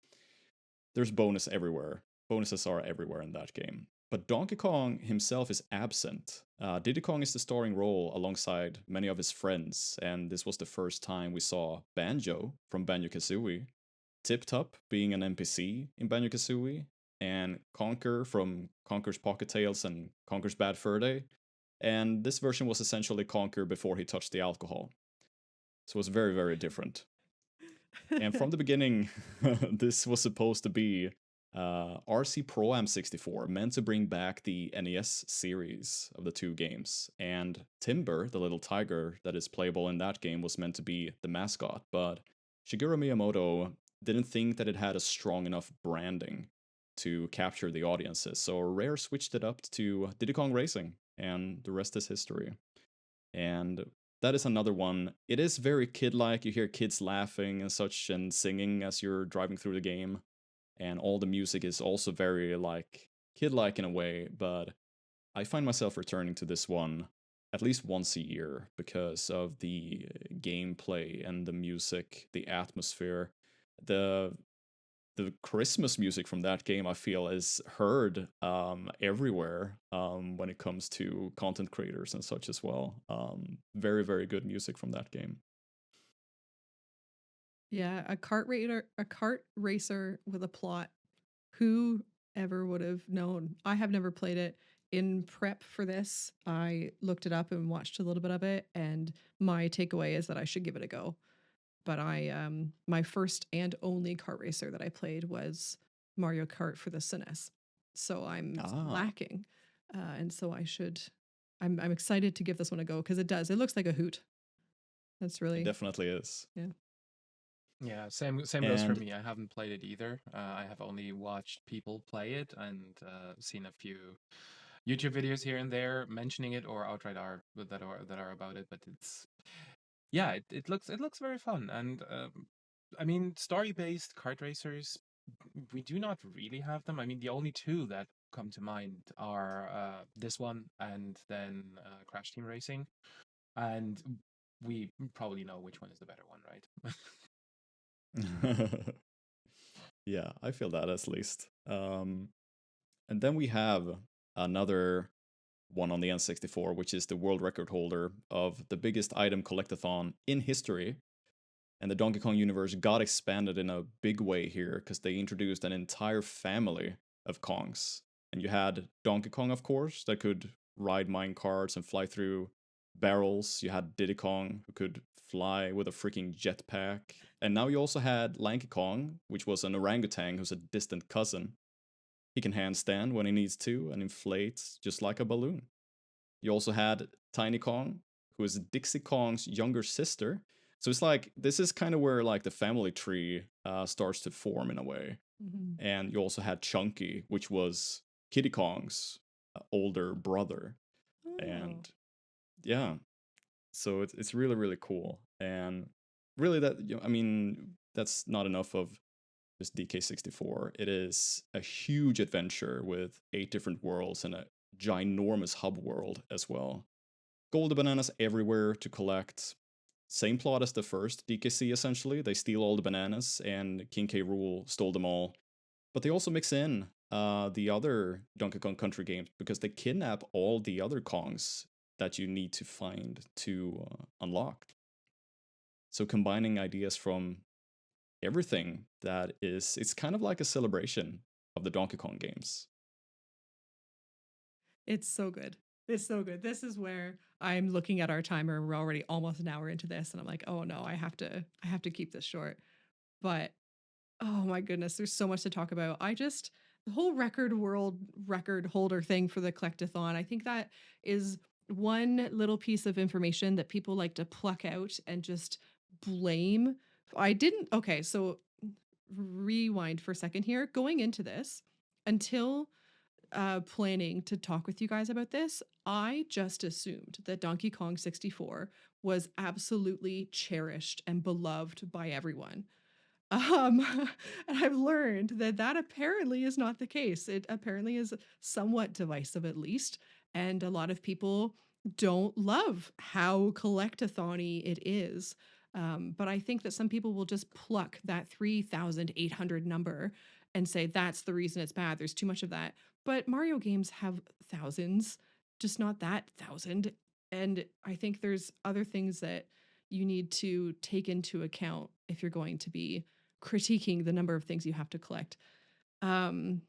There's bonuses are everywhere in that game, but Donkey Kong himself is absent. Diddy Kong is the starring role alongside many of his friends, and this was the first time we saw Banjo from Banjo-Kazooie, Tip Top being an NPC in Banjo-Kazooie, and Conker from Conker's Pocket Tales and Conker's Bad Fur Day. And this version was essentially Conker before he touched the alcohol. So it was very, very different. And from the beginning, this was supposed to be RC Pro Am 64, meant to bring back the NES series of the two games. And Timber, the little tiger that is playable in that game, was meant to be the mascot. But Shigeru Miyamoto didn't think that it had a strong enough branding to capture the audiences. So Rare switched it up to Diddy Kong Racing, and the rest is history. And that is another one. It is very kid-like. You hear kids laughing and such and singing as you're driving through the game, and all the music is also very like kid-like in a way, but I find myself returning to this one at least once a year because of the gameplay and the music, the atmosphere. The Christmas music from that game, I feel, is heard everywhere when it comes to content creators and such as well. Very, very good music from that game. Yeah, a kart racer with a plot. Who ever would have known? I have never played it. In prep for this, I looked it up and watched a little bit of it, and my takeaway is that I should give it a go. But my first and only kart racer that I played was Mario Kart for the SNES. So I'm Ah, lacking. And so I'm excited to give this one a go because it does. It looks like a hoot. That's it really, definitely is. yeah. Yeah, same goes for And me. I haven't played it either. I have only watched people play it and seen a few YouTube videos here and there mentioning it or outright that are about it. But it's yeah, it looks very fun. And I mean, story based kart racers, we do not really have them. I mean, the only two that come to mind are this one and then Crash Team Racing, and we probably know which one is the better one, right? yeah, I feel that at least. And then we have another one on the N64, which is the world record holder of the biggest item collectathon in history. And the Donkey Kong universe got expanded in a big way here because they introduced an entire family of Kongs. And you had Donkey Kong, of course, that could ride mine carts and fly through barrels. You had Diddy Kong, who could fly with a freaking jetpack. And now you also had Lanky Kong, which was an orangutan who's a distant cousin. He can handstand when he needs to and inflate just like a balloon. You also had Tiny Kong, who is Dixie Kong's younger sister. So it's like this is kind of where like the family tree starts to form in a way. Mhm. And you also had Chunky, which was Kiddy Kong's older brother. Oh. And yeah, so it's really really cool. And really that I mean that's not enough of just DK64. It is a huge adventure with 8 different worlds and a ginormous hub world as well. Golden bananas everywhere to collect. Same plot as the first DKC essentially. They steal all the bananas and King K. Rool stole them all. But they also mix in the other Donkey Kong Country games because they kidnap all the other Kongs that you need to find to unlock. So combining ideas from everything that is, it's kind of like a celebration of the Donkey Kong games. It's so good. It's so good. This is where I'm looking at our timer and we're already almost an hour into this and I'm like, "Oh no, I have to keep this short." But oh my goodness, there's so much to talk about. The whole record holder thing for the collectathon, I think that is one little piece of information that people like to pluck out and just blame. Okay, so rewind for a second here. Going into this, until planning to talk with you guys about this, I just assumed that Donkey Kong 64 was absolutely cherished and beloved by everyone. Um, and I've learned that that apparently is not the case. It apparently is somewhat divisive, at least. And a lot of people don't love how collectathon-y it is. But I think that some people will just pluck that 3,800 number and say that's the reason it's bad. There's too much of that. But Mario games have thousands, just not that thousand. And I think there's other things that you need to take into account if you're going to be critiquing the number of things you have to collect. Um,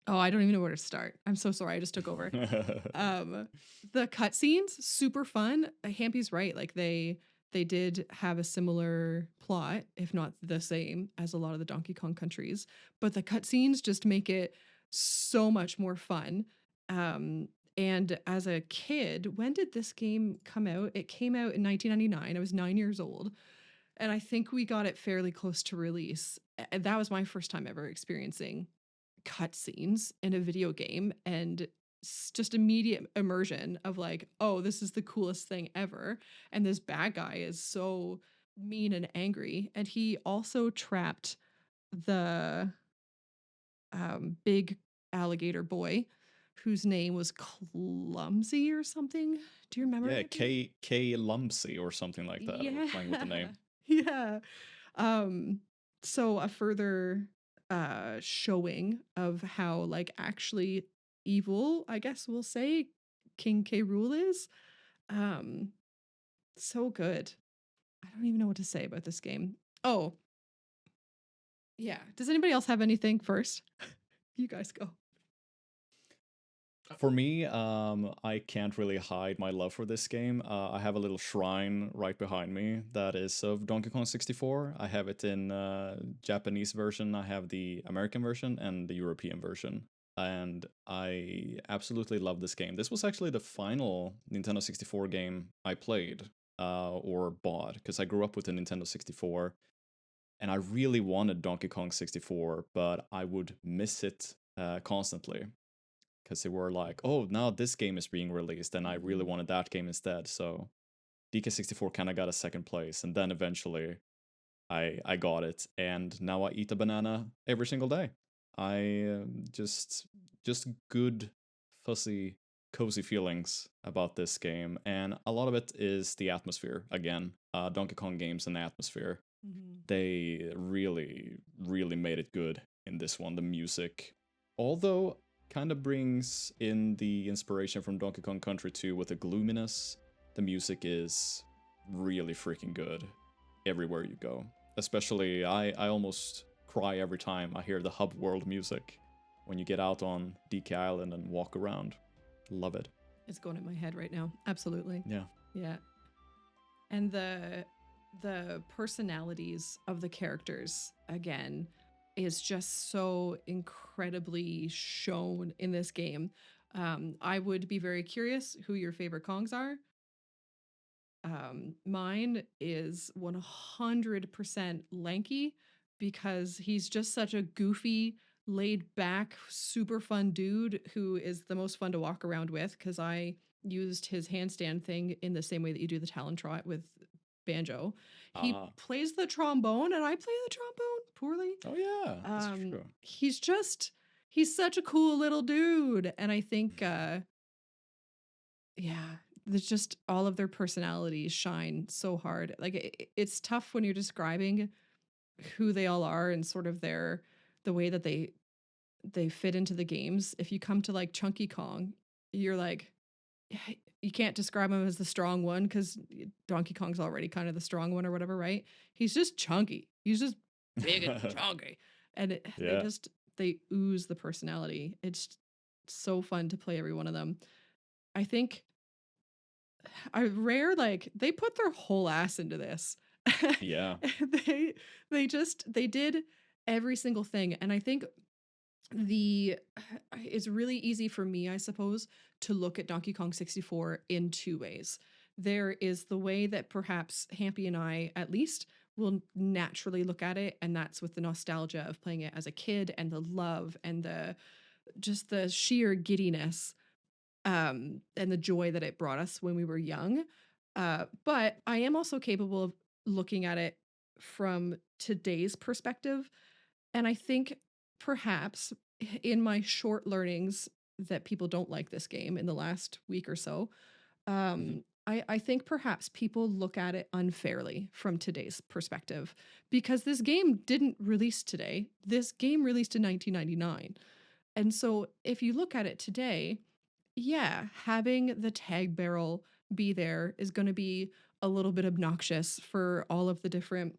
oh, I don't even know where to start. I'm so sorry. I just took over. The cutscenes, super fun. Hampy's right. Like they did have a similar plot, if not the same, as a lot of the Donkey Kong countries. But the cutscenes just make it so much more fun. And as a kid, when did this game come out? It came out in 1999. I was 9 years old. And I think we got it fairly close to release. And that was my first time ever experiencing cutscenes in a video game and just immediate immersion of like, oh, this is the coolest thing ever. And this bad guy is so mean and angry. And he also trapped the big alligator boy whose name was Clumsy or something. Do you remember? Yeah, it? K Lumpsy or something like that. I was playing with the name. Yeah. So a further showing of how like actually evil, I guess we'll say, King K. Rool is. Um so good. I don't even know what to say about this game. Oh, yeah. Does anybody else have anything first? You guys go. For me, I can't really hide my love for this game. I have a little shrine right behind me that is of Donkey Kong 64. I have it in Japanese version, I have the American version, and the European version. And I absolutely love this game. This was actually the final Nintendo 64 game I played or bought, because I grew up with the Nintendo 64. And I really wanted Donkey Kong 64, but I would miss it constantly because they were like, oh, now this game is being released, and I really wanted that game instead. So DK64 kind of got a second place, and then eventually I got it, and now I eat a banana every single day. I just good, fuzzy, cozy feelings about this game, and a lot of it is the atmosphere. Again, Donkey Kong games and atmosphere. They really, really made it good in this one. The music, although kind of brings in the inspiration from Donkey Kong Country 2 with the gloominess, the music is really freaking good everywhere you go. Especially, I almost cry every time I hear the hub world music when you get out on DK Island and walk around. Love it. It's going in my head right now. Absolutely. Yeah. Yeah. And the personalities of the characters again is just so incredibly shown in this game. I would be very curious who your favorite Kongs are. Mine is 100% Lanky because he's just such a goofy, laid back, super fun dude who is the most fun to walk around with because I used his handstand thing in the same way that you do the Talon Trot with Banjo. He Ah. plays the trombone and I play the trombone poorly. Oh yeah, that's true. He's such a cool little dude. And I think yeah, there's just all of their personalities shine so hard. Like it's tough when you're describing who they all are and sort of the way that they fit into the games. If you come to like Chunky Kong, you're like you can't describe him as the strong one because Donkey Kong's already kind of the strong one or whatever, right? He's just chunky. He's just big and chunky, and Yeah. they ooze the personality. It's so fun to play every one of them. I think Rare, like they put their whole ass into this. Yeah. They did every single thing, and I think the it's really easy for me, I suppose, to look at Donkey Kong 64 in two ways. There is the way that perhaps Hampy and I, at least, will naturally look at it, and that's with the nostalgia of playing it as a kid and the love and the sheer giddiness and the joy that it brought us when we were young. But I am also capable of looking at it from today's perspective. And I think perhaps in my short learnings that people don't like this game in the last week or so, Mhm. I think perhaps people look at it unfairly from today's perspective because this game didn't release today. This game released in 1999. And so if you look at it today, yeah, having the tag barrel be there is going to be a little bit obnoxious for all of the different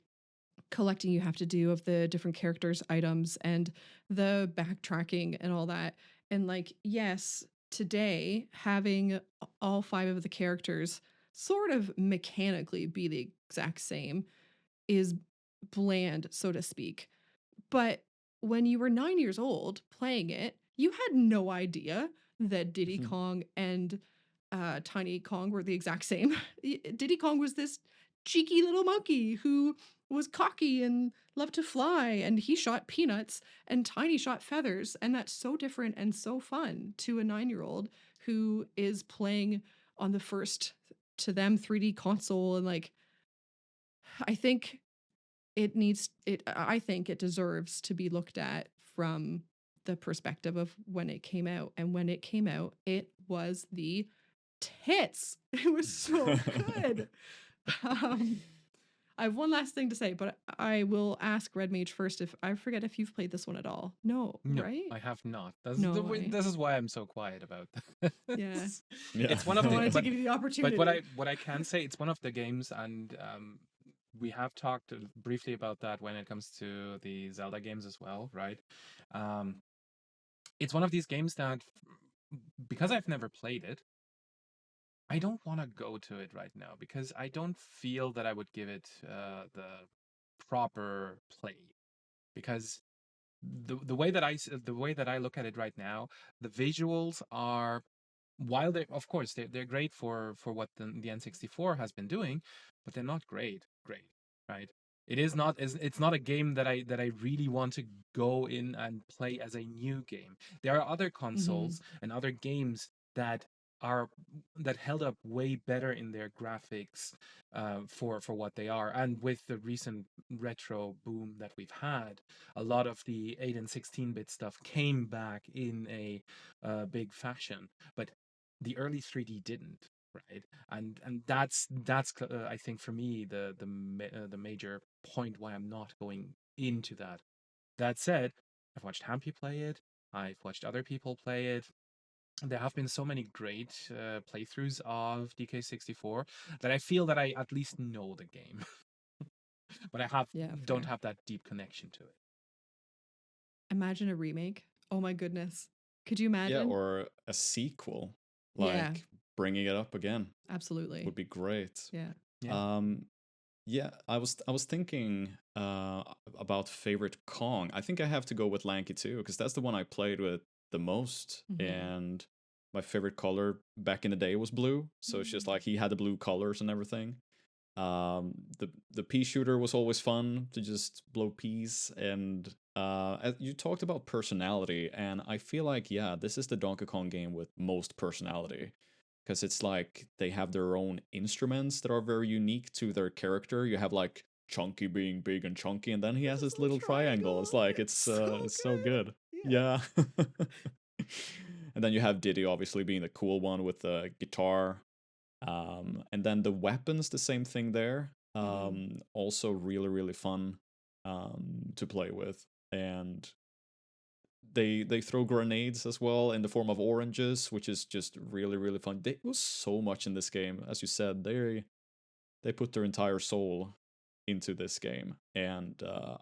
collecting you have to do of the different characters' items and the backtracking and all that. And like, yes, today having all five of the characters sort of mechanically be the exact same is bland, so to speak. But when you were 9 years old playing it, you had no idea that Diddy Kong and Tiny Kong were the exact same. Diddy Kong was this cheeky little monkey who was cocky and loved to fly, and he shot peanuts, and Tiny shot feathers. And that's so different and so fun to a 9-year-old who is playing on the first, to them, 3D console. And like, I think I think it deserves to be looked at from the perspective of when it came out. And when it came out, it was the tits. It was so good. um I have one last thing to say, but I will ask Red Mage first. If I forget if you've played this one at all. No, No, right? I have not. No, I This is why I'm so quiet about yeah. this. Yeah. It's one of I the wanted to but give you the but opportunity. what I can say, it's one of the games, and we have talked briefly about that when it comes to the Zelda games as well, right? Um, it's one of these games that, because I've never played it, I don't want to go to it right now because I don't feel that I would give it the proper play. Because the way that the way that I look at it right now, the visuals are, while they, of course, they're great for what the N64 has been doing, but they're not great, right? It is not as It's not a game that I really want to go in and play as a new game. There are other consoles and other games that are that held up way better in their graphics for what they are. And with the recent retro boom that we've had, a lot of the 8 and 16-bit stuff came back in a big fashion. But the early 3D didn't, right? And that's I think for me the major point why I'm not going into that. That said, I've watched Hampy play it. I've watched other people play it. There have been so many great playthroughs of DK64 that I feel that I at least know the game, but Yeah, don't fair. have that deep connection to it. Imagine a remake. Oh my goodness. Could you Yeah, imagine? or a sequel, Yeah, like bringing it up again absolutely. would be great. Yeah. Yeah. Yeah, I was thinking about favorite Kong. I think I have to go with Lanky too, because that's the one I played with the most, Mhm. and my favorite color back in the day was blue. So it's just like he had the blue colors and everything. The pea shooter was always fun to just blow peas, and you talked about personality, and I feel like yeah, this is the Donkey Kong game with most personality because it's like they have their own instruments that are very unique to their character. You have like Chunky being big and chunky, and then he has this little triangle. It's like it's so good. Yeah. Yeah. And then you have Diddy obviously being the cool one with the guitar. And then the weapons, the same thing there. Also really, really fun to play with. And they throw grenades as well in the form of oranges, which is just really, really fun. There was so much in this game. As you said, they put their entire soul into this game. And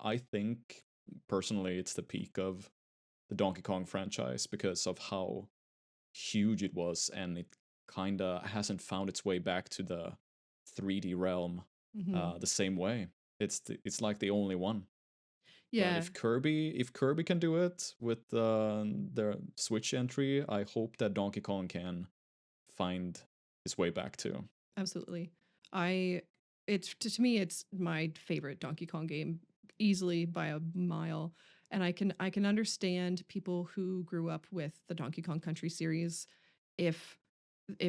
I think personally it's the peak of the Donkey Kong franchise because of how huge it was, and it kind of hasn't found its way back to the 3D realm the same way. It's like the only one. But Yeah, if Kirby can do it with their Switch entry, I hope that Donkey Kong can find his way back too. absolutely. I it's to me it's my favorite Donkey Kong game easily by a mile. And I can understand people who grew up with the Donkey Kong Country series if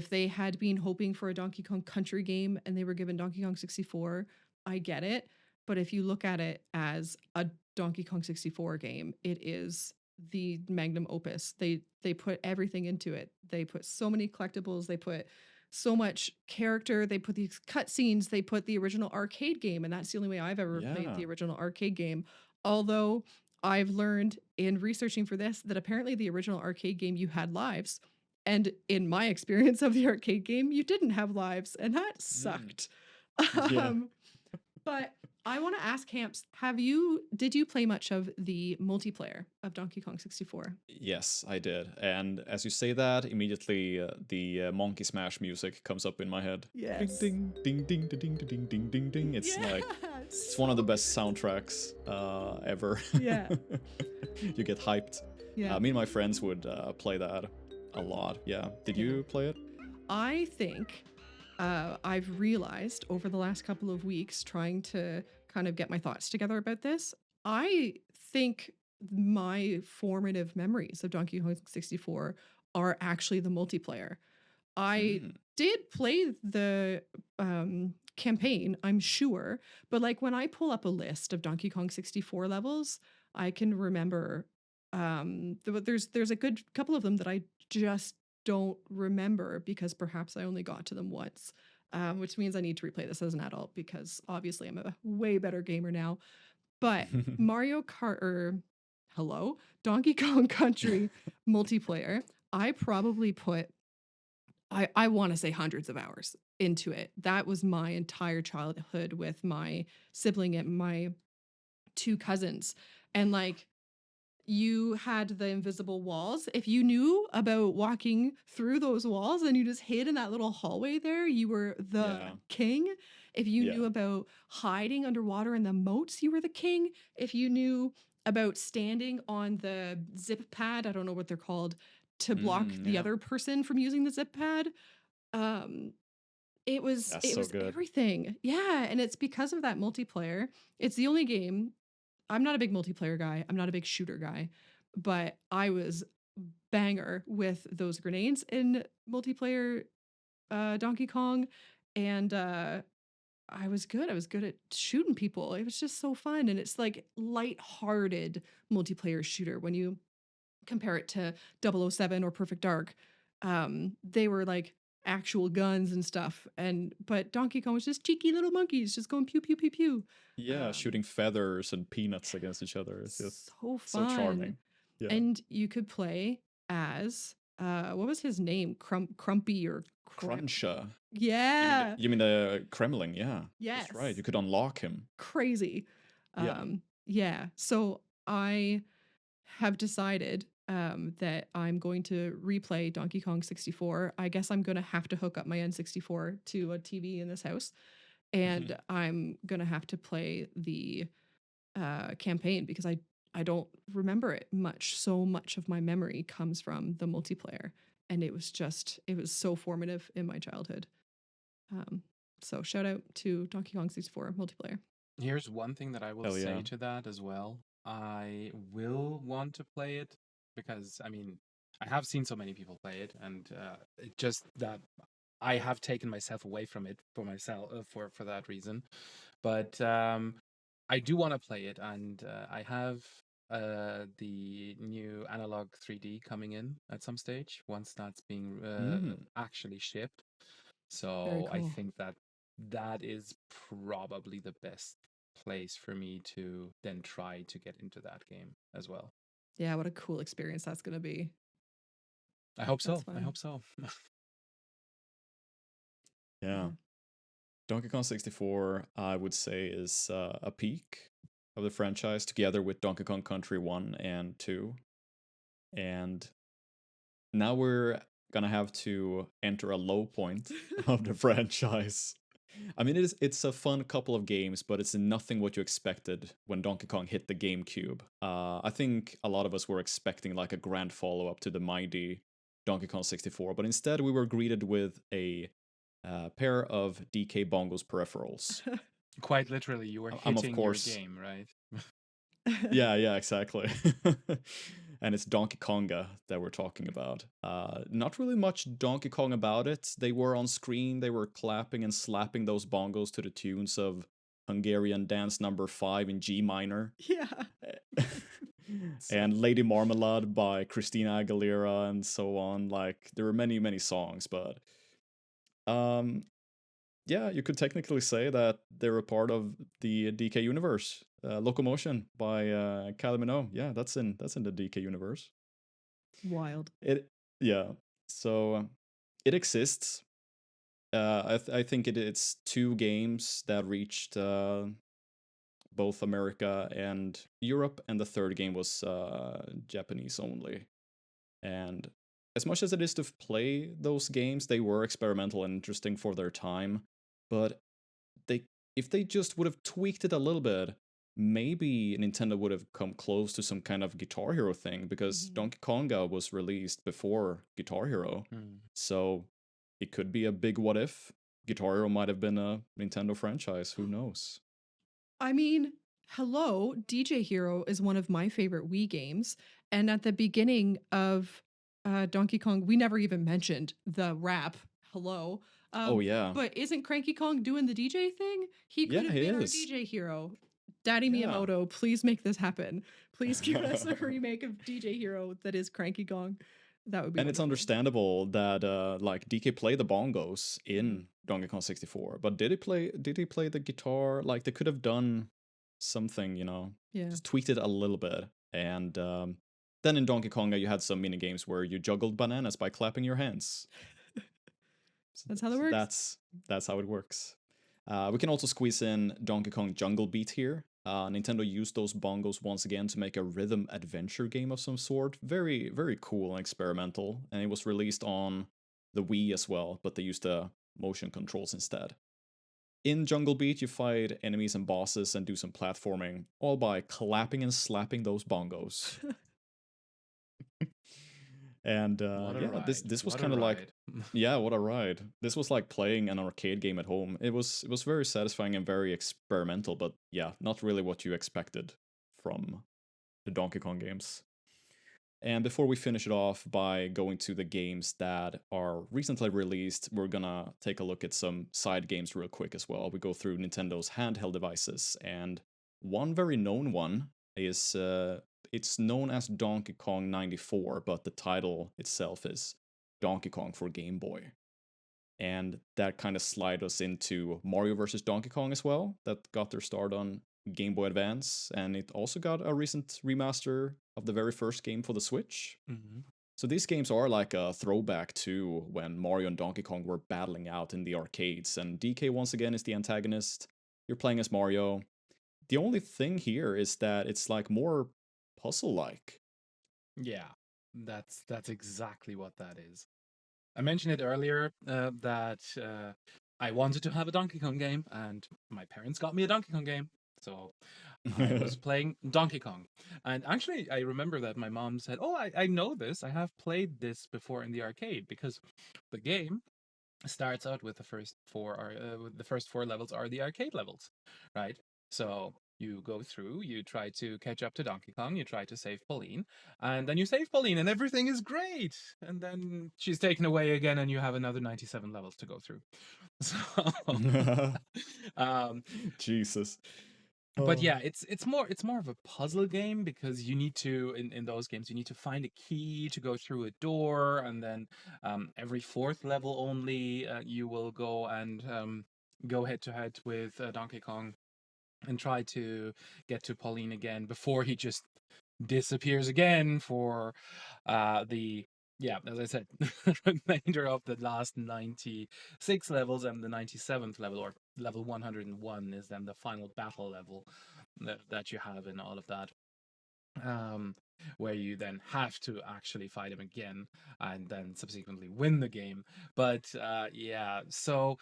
they had been hoping for a Donkey Kong Country game and they were given Donkey Kong 64, I get it. But if you look at it as a Donkey Kong 64 game, it is the magnum opus. They put everything into it. They put so many collectibles, they put so much character, they put these cutscenes, they put the original arcade game, and that's the only way I've ever played Yeah. the original arcade game. Although I've learned in researching for this that apparently the original arcade game you had lives. And in my experience of the arcade game, you didn't have lives, and that sucked. Yeah. Um, but I want to ask Hamps, did you play much of the multiplayer of Donkey Kong 64? Yes, I did. And as you say that, immediately the Monkey Smash music comes up in my head. Yes. Ding ding ding ding ding ding ding ding ding. It's like it's one of the best soundtracks ever. Yeah. You get hyped. Yeah. Me and my friends would play that a lot. Yeah. Did you play it? I think I've realized over the last couple of weeks trying to kind of get my thoughts together about this, I think my formative memories of Donkey Kong 64 are actually the multiplayer. I Mm. did play the campaign, I'm sure, but like when I pull up a list of Donkey Kong 64 levels, I can remember there's a good couple of them that I just don't remember because perhaps I only got to them once, which means I need to replay this as an adult because obviously I'm a way better gamer now. But Mario Kart or Donkey Kong Country multiplayer, I probably put I want to say hundreds of hours into it. That was my entire childhood with my sibling and my two cousins. And like you had the invisible walls. If you knew about walking through those walls and you just hid in that little hallway there, you were the Yeah. king. If you Yeah. knew about hiding underwater in the moats, you were the king. If you knew about standing on the zip pad, I don't know what they're called, to block the Yeah. other person from using the zip pad, um, it was That's it so was good. everything. Yeah, and it's because of that multiplayer. It's the only game. I'm not a big multiplayer guy. I'm not a big shooter guy, but I was banger with those grenades in multiplayer Donkey Kong, and I was good. I was good at shooting people. It was just so fun, and it's like light-hearted multiplayer shooter when you compare it to 007 or Perfect Dark. They were like actual guns and stuff, but Donkey Kong was just cheeky little monkeys just going pew pew pew pew. Yeah, shooting feathers and peanuts against each other. It's just So so fun. charming. Yeah. And you could play as what was his name? Crumpy or Cruncher. Yeah. You mean the Kremling? Yeah. Yes. That's right. You could unlock him. Crazy. Yeah. Yeah. So I have decided that I'm going to replay Donkey Kong 64. I guess I'm going to have to hook up my N64 to a TV in this house. And I'm going to have to play the campaign because I don't remember it much. So much of my memory comes from the multiplayer. and it was so formative in my childhood. So shout out to Donkey Kong 64 multiplayer. Here's one thing that I will Hell say yeah. to that as well. I will want to play it because, I mean, I have seen so many people play it, and it just that I have taken myself away from it for myself for that reason. But I do want to play it, and I have the new analog 3D coming in at some stage once that's being Mm. actually shipped. Very So I cool. think that is probably the best place for me to then try to get into that game as well. Yeah, what a cool experience that's going to be. I hope That's so. I fun. hope so. Yeah. Donkey Kong 64, I would say, is a peak of the franchise together with Donkey Kong Country 1 and 2. And now we're gonna have to enter a low point of the franchise. I mean, it's a fun couple of games, but it's nothing what you expected when Donkey Kong hit the GameCube. I think a lot of us were expecting like a grand follow-up to the mighty Donkey Kong 64, but instead we were greeted with a pair of DK Bongos peripherals. Quite literally, you were I'm of hitting your course, game, right? yeah, exactly. And it's Donkey Konga that we're talking about. Not really much Donkey Kong about it. They were on screen, they were clapping and slapping those bongos to the tunes of Hungarian Dance Number 5 in G minor. Yeah. And Lady Marmalade by Christina Aguilera and so on. Like there were many, many songs, but yeah, you could technically say that they're a part of the DK universe. Locomotion by Kylie Minogue. Yeah, that's in the DK universe. Wild. It yeah. So it exists. I think it's two games that reached both America and Europe, and the third game was Japanese only. And as much as it is to play those games, they were experimental and interesting for their time. But if they just would have tweaked it a little bit, maybe Nintendo would have come close to some kind of Guitar Hero thing, because Donkey Konga was released before Guitar Hero. So it could be a big what if. Guitar Hero might have been a Nintendo franchise, who knows? I mean, hello, DJ Hero is one of my favorite Wii games. And at the beginning of Donkey Kong, we never even mentioned the rap. Hello. Oh yeah. But isn't Cranky Kong doing the DJ thing? He could Yeah, have he been our is. DJ Hero. Daddy Yeah. Miyamoto, please make this happen. Please give us a remake of DJ Hero that is Cranky Kong. That would be And it's wonderful. understandable that like DK played the bongos in Donkey Kong 64, but did he play the guitar? Like they could have done something, you know, Yeah. just tweaked it a little bit. And then in Donkey Konga you had some mini games where you juggled bananas by clapping your hands. That's how that works. That's how it works. We can also squeeze in Donkey Kong Jungle Beat here. Nintendo used those bongos once again to make a rhythm adventure game of some sort. Very, very cool and experimental. And it was released on the Wii as well, but they used the motion controls instead. In Jungle Beat, you fight enemies and bosses and do some platforming, all by clapping and slapping those bongos. And yeah, this was kind of like, yeah, what a ride. This was like playing an arcade game at home. It was very satisfying and very experimental, but yeah, not really what you expected from the Donkey Kong games. And before we finish it off by going to the games that are recently released, we're gonna take a look at some side games real quick as well. We go through Nintendo's handheld devices, and one very known one is it's known as Donkey Kong 94, but the title itself is Donkey Kong for Game Boy. And that kind of slid us into Mario vs. Donkey Kong as well, that got their start on Game Boy Advance, and it also got a recent remaster of the very first game for the Switch. So these games are like a throwback to when Mario and Donkey Kong were battling out in the arcades, and DK once again is the antagonist. You're playing as Mario. The only thing here is that it's like more puzzle-like. Yeah, that's exactly what that is. I mentioned it earlier that I wanted to have a Donkey Kong game, and my parents got me a Donkey Kong game. So I was playing Donkey Kong. And actually, I remember that my mom said, "Oh, I know this. I have played this before in the arcade," because the game starts out with the first four levels are the arcade levels, right? So you go through, you try to catch up to Donkey Kong, you try to save Pauline, and then you save Pauline, and everything is great. And then she's taken away again, and you have another 97 levels to go through. So, um, Jesus. but Oh. yeah, it's more of a puzzle game because you need to in those games you need to find a key to go through a door, and then every fourth level only you will go and go head to head with Donkey Kong and try to get to Pauline again before he just disappears again for the yeah, as I said, remainder of the last 96 levels, and the 97th level, or level 101, is then the final battle level that you have in all of that. Um, where you then have to actually fight him again and then subsequently win the game. But yeah, so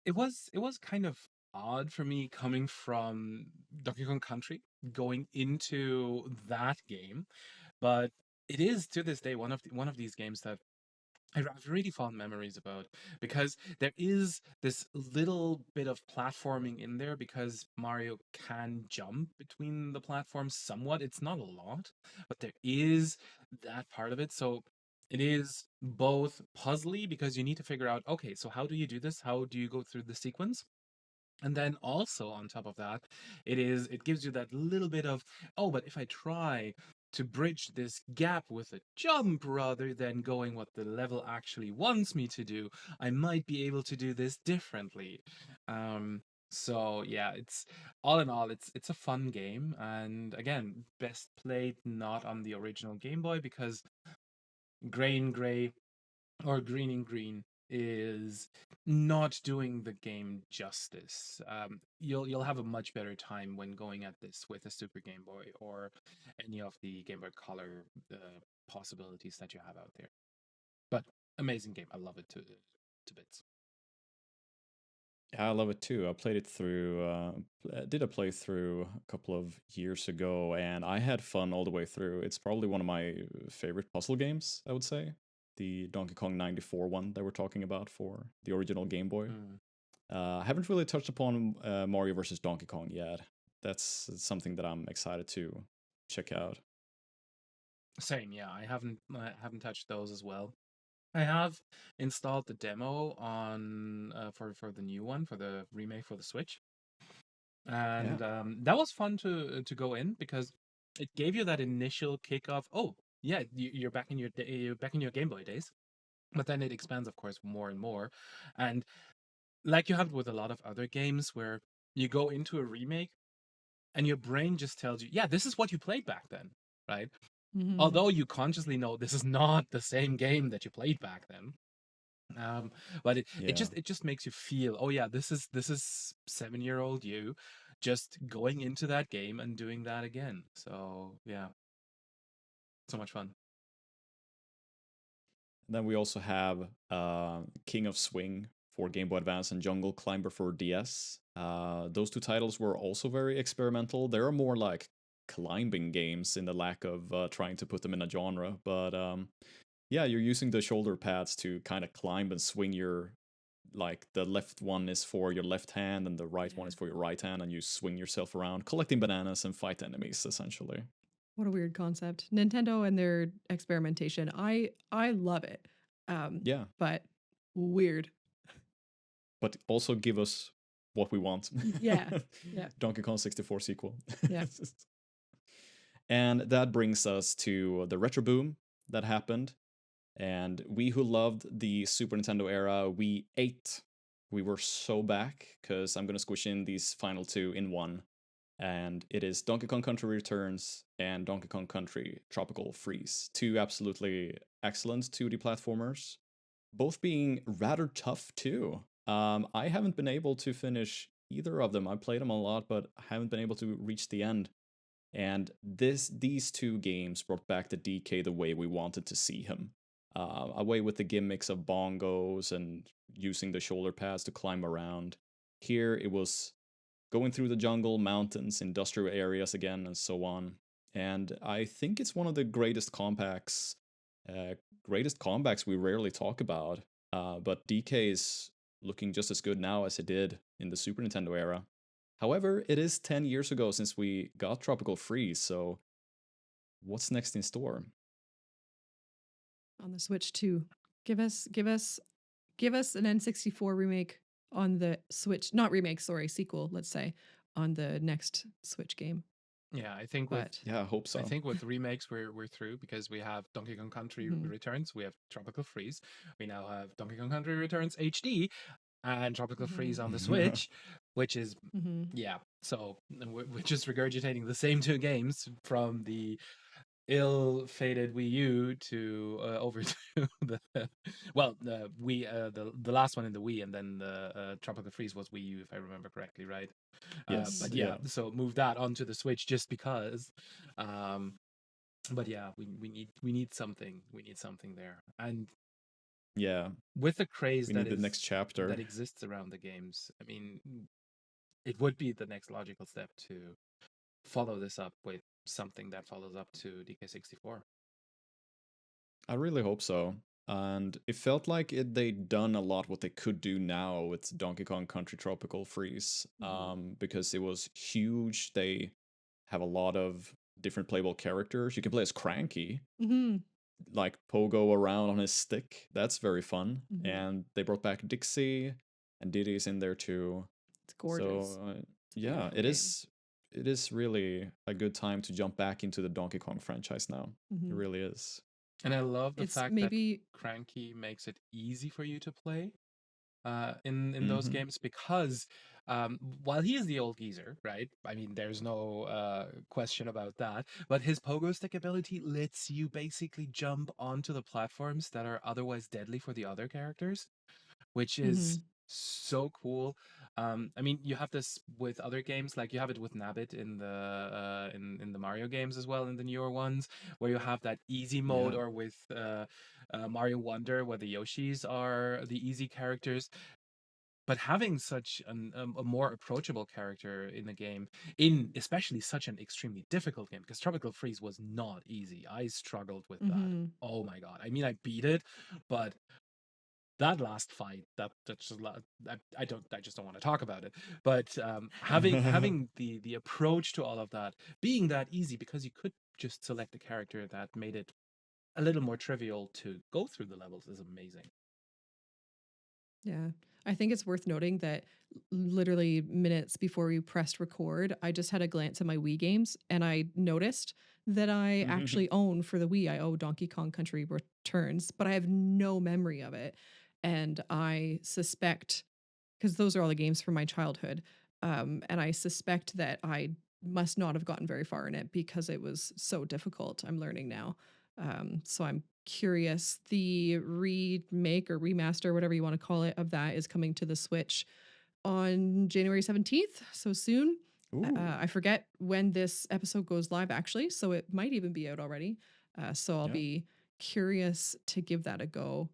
it was kind of odd for me coming from Donkey Kong Country going into that game, but it is to this day one of these games that have really fond memories about, because there is this little bit of platforming in there because Mario can jump between the platforms somewhat. It's not a lot, but there is that part of it. So it is both puzzly because you need to figure out, okay, so how do you do this? How do you go through the sequence? And then also on top of that, it gives you that little bit of, oh, but if I try to bridge this gap with a jump rather than going what the level actually wants me to do, I might be able to do this differently. Um, so yeah, it's all in all, it's a fun game, and again, best played not on the original Game Boy because Gray and Gray or Green and Green is not doing the game justice. You'll have a much better time when going at this with a Super Game Boy or any of the Game Boy Color possibilities that you have out there. But amazing game, I love it to bits. Yeah, I love it too. I played it through, did a playthrough a couple of years ago, and I had fun all the way through. It's probably one of my favorite puzzle games, I would say. The Donkey Kong 94 one that we're talking about for the original Game Boy. Mm. I haven't really touched upon Mario versus Donkey Kong yet. That's something that I'm excited to check out. Same, yeah. I haven't touched those as well. I have installed the demo on for the new one, for the remake for the Switch. Yeah. And that was fun to go in because it gave you that initial kick of, oh yeah, you're back in you're back in your Game Boy days, but then it expands, of course, more and more. And like you have with a lot of other games where you go into a remake and your brain just tells you, yeah, this is what you played back then, right? Mhm. Although you consciously know this is not the same game that you played back then. um but Yeah. it just makes you feel, oh yeah, this is 7-year-old you just going into that game and doing that again. So yeah, so much fun. Then we also have King of Swing for Game Boy Advance and Jungle Climber for DS. Those two titles were also very experimental. They are more like climbing games in the lack of trying to put them in a genre. But yeah, you're using the shoulder pads to kind of climb and swing your, like the left one is for your left hand and the right one Yeah. is for your right hand, and you swing yourself around collecting bananas and fight enemies essentially. What a weird concept. Nintendo and their experimentation. I love it. Yeah, But weird. but also give us what we want. Yeah. Yeah. Donkey Kong 64 sequel. Yeah. And that brings us to the retro boom that happened. And we who loved the Super Nintendo era, we ate. We were so back because I'm going to squish in these final two in one. And it is Donkey Kong Country Returns and Donkey Kong Country Tropical Freeze. Two absolutely excellent 2D platformers, both being rather tough too. I haven't been able to finish either of them. I played them a lot, but I haven't been able to reach the end. And these two games brought back the DK the way we wanted to see him. Away with the gimmicks of bongos and using the shoulder pads to climb around. Here it was going through the jungle, mountains, industrial areas again, and so on. And I think it's one of the uh, greatest comebacks we rarely talk about. But DK is looking just as good now as it did in the Super Nintendo era. However, it is 10 years ago since we got Tropical Freeze, so what's next in store? On the Switch too. Give us an N64 remake on the Switch, not remake, sorry, sequel, let's say, on the next Switch game. Yeah, I think But Yeah, I hope I so. think with remakes we're through because we have Donkey Kong Country Mhm. Returns, we have Tropical Freeze, we now have Donkey Kong Country Returns HD and Tropical Freeze on the Switch, which is Mhm. yeah. So we're just regurgitating the same two games from the ill-fated Wii U to over to the the Wii the last one in the Wii, and then the Tropical Freeze was Wii U if I remember correctly, right? Yes, But Mhm. yeah, yeah. so move that onto the Switch just because. Um, but yeah, we need something there, and Yeah, with the craze we need the next that chapter. exists around the games, I mean, it would be the next logical step to follow this up with something that follows up to DK64. I really hope so. And it felt like they'd done a lot what they could do now with Donkey Kong Country Tropical Freeze, because it was huge. They have a lot of different playable characters. You can play as Cranky, Mhm. like Pogo around on his stick. That's very fun. Mhm. And they brought back Dixie, and Diddy's in there too. It's gorgeous. So It's a yeah, beautiful game. it is really a good time to jump back into the Donkey Kong franchise now. It Mhm. really is. And I love the It's fact that maybe Cranky makes it easy for you to play in those Hmm. games because while he is the old geezer, right? I mean, there's no question about that. But his pogo stick ability lets you basically jump onto the platforms that are otherwise deadly for the other characters, which is Mhm. so cool. I mean, you have this with other games, like you have it with Nabbit in the in the Mario games as well, in the newer ones, where you have that easy mode, Yeah. or with Mario Wonder, where the Yoshis are the easy characters. But having such a more approachable character in the game, in especially such an extremely difficult game, because Tropical Freeze was not easy. I struggled with that. Mhm. Oh my god! I mean, I beat it, but that last fight, that's just I just don't want to talk about it. But having the approach to all of that being that easy, because you could just select a character that made it a little more trivial to go through the levels, is amazing. Yeah. I think it's worth noting that literally minutes before we pressed record, I just had a glance at my Wii games and I noticed that I actually own for the Wii, I owe Donkey Kong Country Returns, but I have no memory of it. And I suspect, because those are all the games from my childhood, and I suspect that I must not have gotten very far in it because it was so difficult. I'm learning now. So I'm curious. The remake or remaster, whatever you want to call it, of that is coming to the Switch on January 17th. So soon. Ooh, I forget when this episode goes live, actually. So it might even be out already. So I'll yeah. be curious to give that a go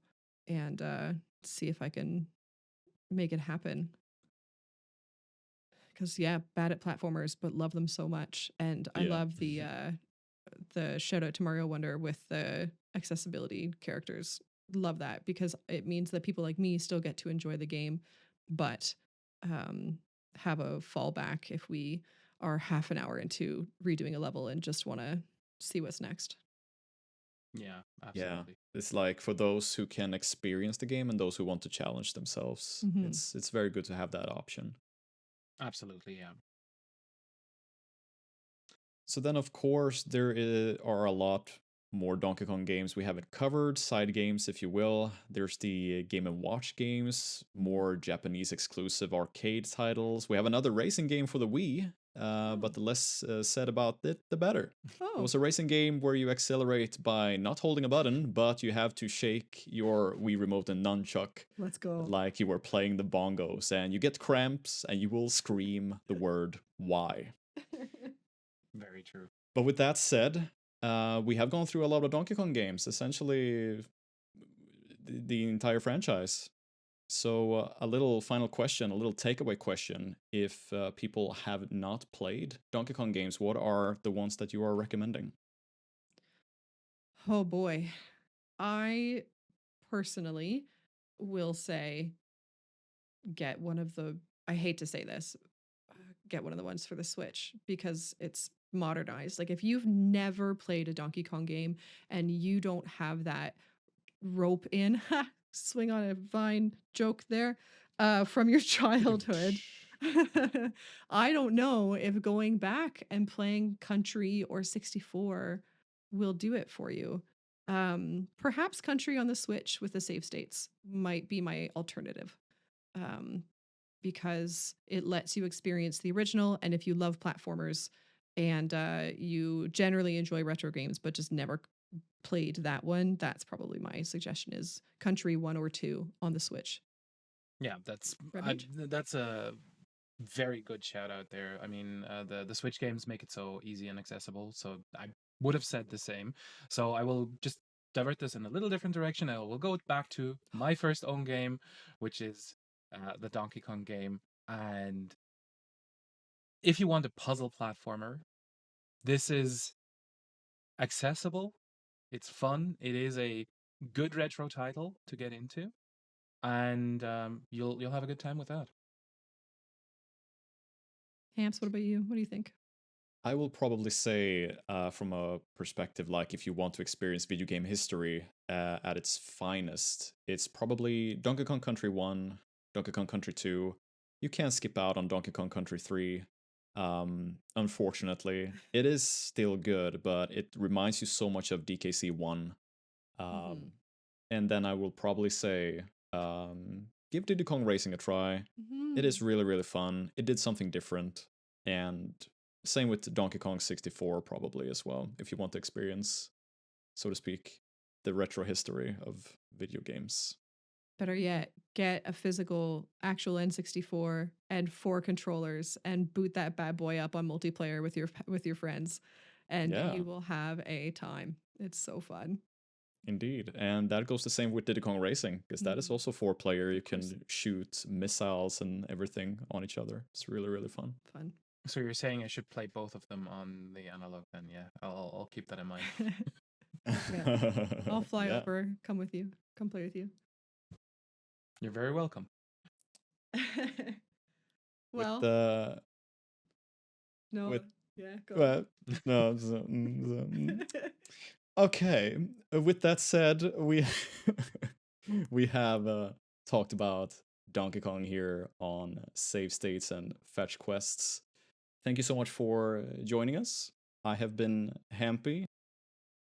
and see if I can make it happen. Because yeah, bad at platformers, but love them so much. And I Yeah. love the shout out to Mario Wonder with the accessibility characters. Love that because it means that people like me still get to enjoy the game, but um, have a fallback if we are half an hour into redoing a level and just want to see what's next. Yeah, Yeah. absolutely. It's like for those who can experience the game and those who want to challenge themselves. Hmm. It's very good to have that option. Absolutely, yeah. So then, of course, are a lot more Donkey Kong games we haven't covered, side games, if you will. There's the Game and Watch games, more Japanese exclusive arcade titles. We have another racing game for the Wii, Oh, but the less said about it, the better. It oh, was a racing game where you accelerate by not holding a button, but you have to shake your Wii remote and nunchuck let's go. like you were playing the bongos, and you get cramps and you will scream the word "why." Very true. But with that said, we have gone through a lot of Donkey Kong games, essentially the entire franchise. So, a little final question, a little takeaway question. If people have not played Donkey Kong games, what are the ones that you are recommending? Oh boy. I personally will say get one of the, I hate to say this, get one of the ones for the Switch because it's modernized. Like if you've never played a Donkey Kong game and you don't have that rope in, swing on a vine joke there, from your childhood. I don't know if going back and playing Country or 64 will do it for you. Perhaps Country on the Switch with the save states might be my alternative. Um, because it lets you experience the original. And if you love platformers and you generally enjoy retro games, but just never played that one, that's probably my suggestion is Country 1 or 2 on the Switch. Yeah, Red that's a very good shout out there. I mean, the Switch games make it so easy and accessible. So I would have said the same. So I will just divert this in a little different direction. I will go back to my first own game, which is the Donkey Kong game. And if you want a puzzle platformer, this is accessible. It's fun. It is a good retro title to get into, and you'll have a good time with that. Hamps, what about you? What do you think? I will probably say, from a perspective like if you want to experience video game history at its finest, it's probably Donkey Kong Country 1, Donkey Kong Country 2. You can't skip out on Donkey Kong Country 3. Unfortunately, it is still good, but it reminds you so much of DKC 1. And then I will probably say, give Diddy Kong Racing a try. It is really, really fun. It did something different. And same with Donkey Kong 64 probably as well, if you want to experience, so to speak, the retro history of video games. Better yet, get a physical actual N64 and 4 controllers and boot that bad boy up on multiplayer with your friends, and Yeah. you will have a time. It's so fun. Indeed. And that goes the same with Diddy Kong Racing, because that is also 4-player. You can shoot missiles and everything on each other. It's really, really fun. Fun. So you're saying I should play both of them on the analog then? Yeah, I'll keep that in mind. Yeah. I'll fly over, come with you, come play with you. You're very welcome. Well, no, yeah, go no. Okay. With that said, we we have talked about Donkey Kong here on Save States and Fetch Quests. Thank you so much for joining us. I have been Hampy.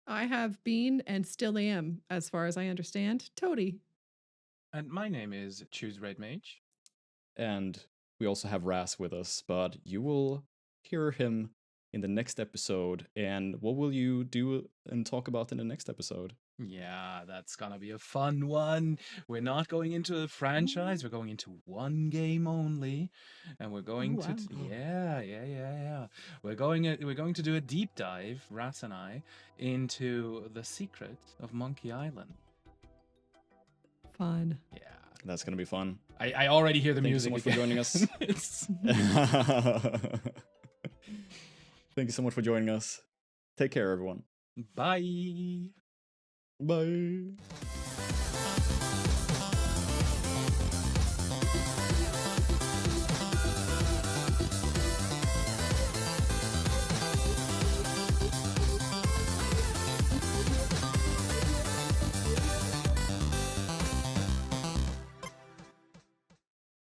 I have been and still am, as far as I understand, Toady. And my name is Choose Red Mage. And we also have Raz with us, but you will hear him in the next episode. And what will you do and talk about in the next episode? Yeah, that's gonna be a fun one. We're not going into a franchise. We're going into one game only, and we're going to yeah. We're going to do a deep dive, Ras and I, into the secret of Monkey Island. Fun. Yeah, that's gonna be fun. I already hear the music. Thank you so much for joining us. Thank you so much for joining us. Take care, everyone. Bye. Bye.